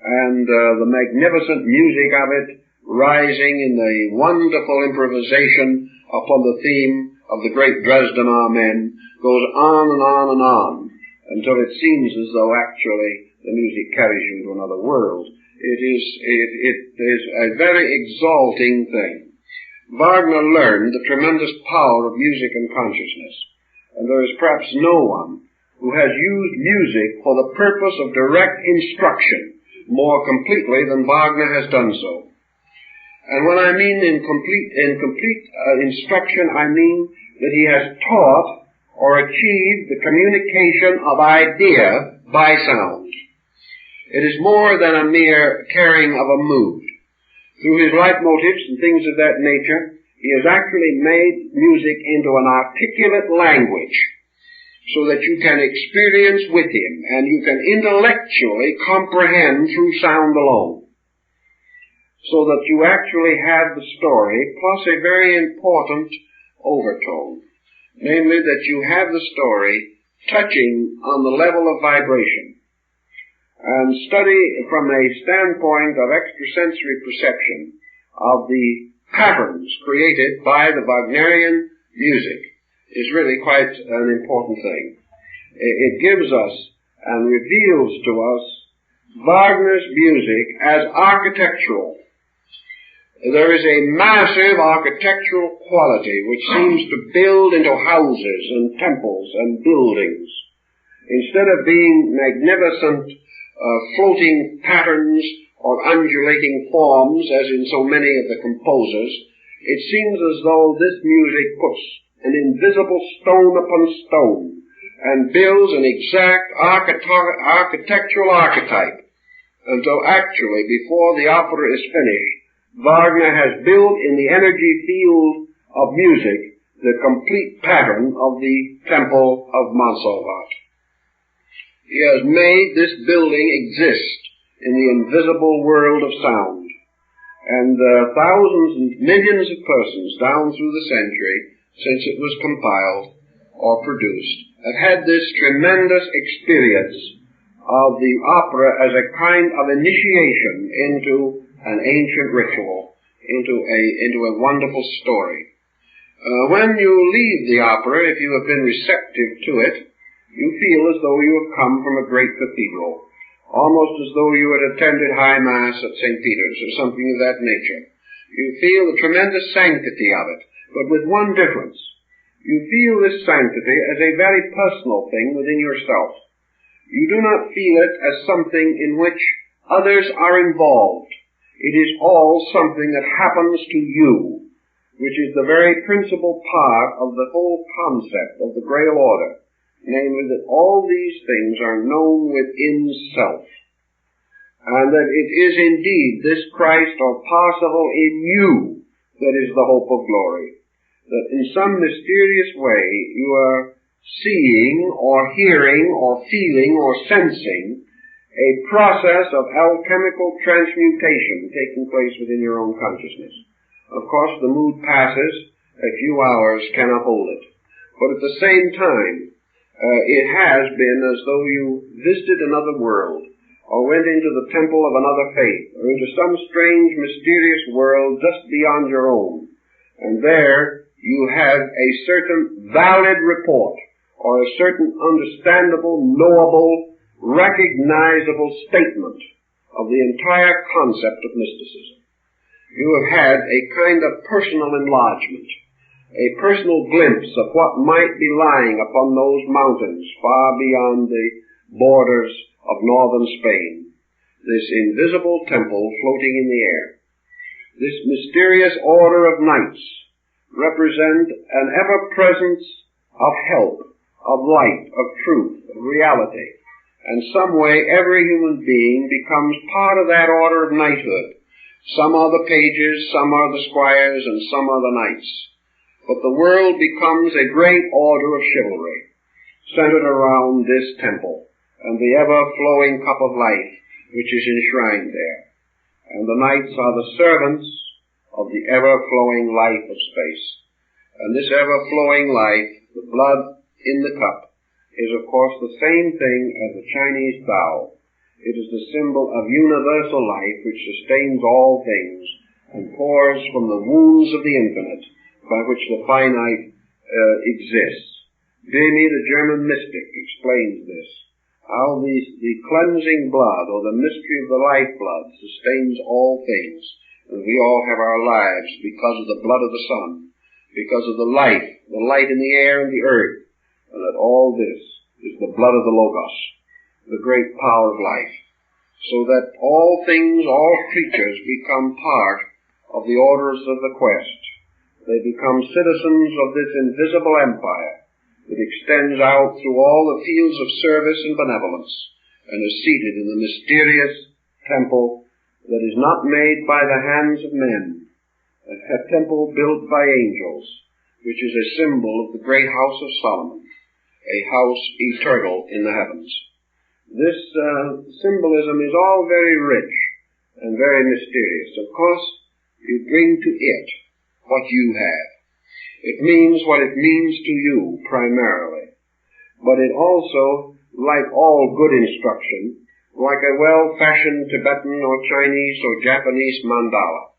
And the magnificent music of it rising in the wonderful improvisation upon the theme of the great Dresden Amen goes on and on and on until it seems as though actually the music carries you into another world. It is a very exalting thing. Wagner learned the tremendous power of music and consciousness, and there is perhaps no one who has used music for the purpose of direct instruction more completely than Wagner has done so. And when I mean in complete instruction, I mean that he has taught or achieved the communication of idea by sound. It is more than a mere carrying of a mood. Through his leitmotifs and things of that nature, he has actually made music into an articulate language, so that you can experience with him and you can intellectually comprehend through sound alone. So that you actually have the story plus a very important overtone, namely that you have the story touching on the level of vibration. And study from a standpoint of extrasensory perception of the patterns created by the Wagnerian music is really quite an important thing. It gives us and reveals to us Wagner's music as architectural. There is a massive architectural quality which seems to build into houses and temples and buildings. Instead of being magnificent floating patterns or undulating forms, as in so many of the composers, it seems as though this music puts an invisible stone upon stone and builds an exact architectural archetype until actually, before the opera is finished, Wagner has built in the energy field of music the complete pattern of the Temple of Monsalvat. He has made this building exist in the invisible world of sound. And thousands and millions of persons down through the century, since it was compiled or produced, have had this tremendous experience of the opera as a kind of initiation into an ancient ritual, into a wonderful story. When you leave the opera, if you have been receptive to it, you feel as though you have come from a great cathedral, almost as though you had attended High Mass at St. Peter's or something of that nature. You feel the tremendous sanctity of it, but with one difference. You feel this sanctity as a very personal thing within yourself. You do not feel it as something in which others are involved. It is all something that happens to you, which is the very principal part of the whole concept of the Grail order, namely that all these things are known within self, and that it is indeed this Christ or Parsifal in you that is the hope of glory, that in some mysterious way you are seeing or hearing or feeling or sensing a process of alchemical transmutation taking place within your own consciousness. Of course, the mood passes, a few hours cannot hold it, but at the same time, it has been as though you visited another world, or went into the temple of another faith, or into some strange, mysterious world just beyond your own. And there you have a certain valid report, or a certain understandable, knowable, recognizable statement of the entire concept of mysticism. You have had a kind of personal enlargement, a personal glimpse of what might be lying upon those mountains far beyond the borders of northern Spain, this invisible temple floating in the air. This mysterious order of knights represent an ever-presence of help, of light, of truth, of reality, and some way every human being becomes part of that order of knighthood. Some are the pages, some are the squires, and some are the knights. But the world becomes a great order of chivalry, centered around this temple, and the ever-flowing cup of life which is enshrined there. And the knights are the servants of the ever-flowing life of space. And this ever-flowing life, the blood in the cup, is of course the same thing as the Chinese Tao. It is the symbol of universal life which sustains all things and pours from the wounds of the infinite by which the finite exists. Demi, the German mystic, explains this, how the cleansing blood, or the mystery of the lifeblood, sustains all things, and we all have our lives because of the blood of the sun, because of the light in the air and the earth, and that all this is the blood of the Logos, the great power of life, so that all things, all creatures become part of the orders of the quest. They become citizens of this invisible empire that extends out through all the fields of service and benevolence and is seated in the mysterious temple that is not made by the hands of men, a temple built by angels, which is a symbol of the great house of Solomon, a house eternal in the heavens. This symbolism is all very rich and very mysterious. Of course, you bring to it what you have. It means what it means to you primarily. But it also, like all good instruction, like a well-fashioned Tibetan or Chinese or Japanese mandala,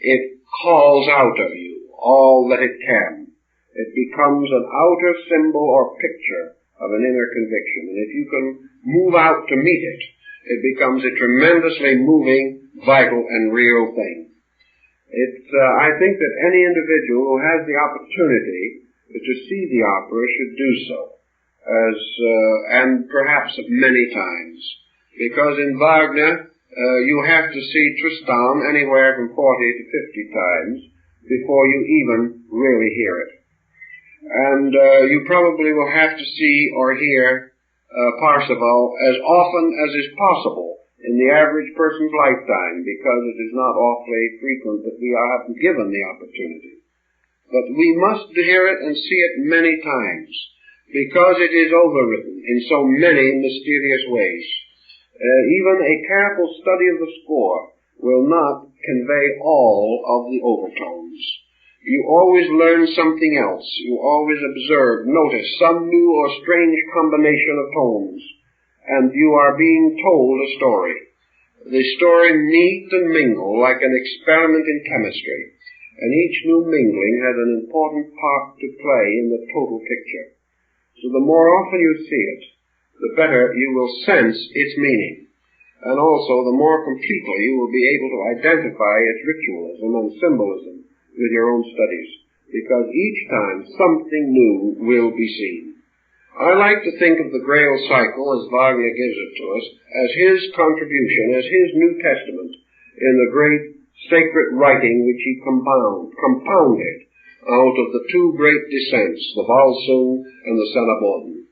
it calls out of you all that it can. It becomes an outer symbol or picture of an inner conviction. And if you can move out to meet it, it becomes a tremendously moving, vital, and real thing. I think that any individual who has the opportunity to see the opera should do so, and perhaps many times, because in Wagner you have to see Tristan anywhere from 40 to 50 times before you even really hear it. And you probably will have to see or hear Parsifal as often as is possible in the average person's lifetime, because it is not awfully frequent that we are given the opportunity. But we must hear it and see it many times, because it is overwritten in so many mysterious ways. Even a careful study of the score will not convey all of the overtones. You always learn something else. You always observe, notice some new or strange combination of tones, and you are being told a story. The story meet and mingle like an experiment in chemistry, and each new mingling has an important part to play in the total picture. So the more often you see it, the better you will sense its meaning, and also the more completely you will be able to identify its ritualism and symbolism with your own studies, because each time something new will be seen. I like to think of the Grail cycle, as Wagner gives it to us, as his contribution, as his New Testament in the great sacred writing which he compounded out of the two great descents, the Walsung and the Sanaboden.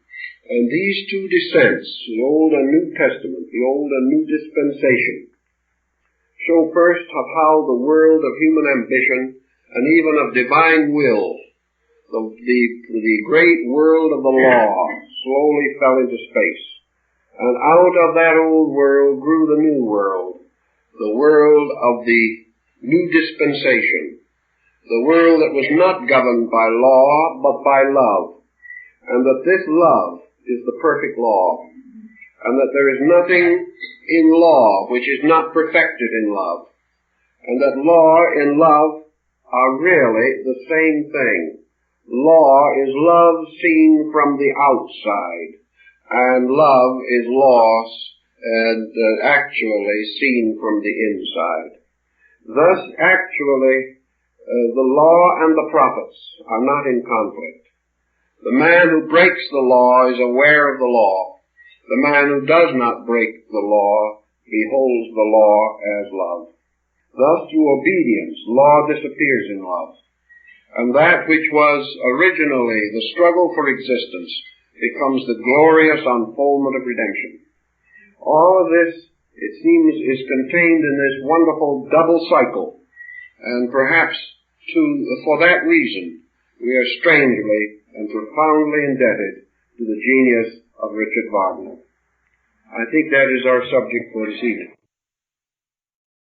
And these two descents, the Old and New Testament, the Old and New Dispensation, show first of how the world of human ambition and even of divine will, the great world of the law, slowly fell into space. And out of that old world grew the new world, the world of the new dispensation, the world that was not governed by law, but by love, and that this love is the perfect law, and that there is nothing in law which is not perfected in love, and that law and love are really the same thing. Law is love seen from the outside, and love is law and actually seen from the inside. Thus, actually, the law and the prophets are not in conflict. The man who breaks the law is aware of the law. The man who does not break the law beholds the law as love. Thus, through obedience, law disappears in love. And that which was originally the struggle for existence becomes the glorious unfoldment of redemption. All of this, it seems, is contained in this wonderful double cycle. And perhaps for that reason, we are strangely and profoundly indebted to the genius of Richard Wagner. I think that is our subject for this evening.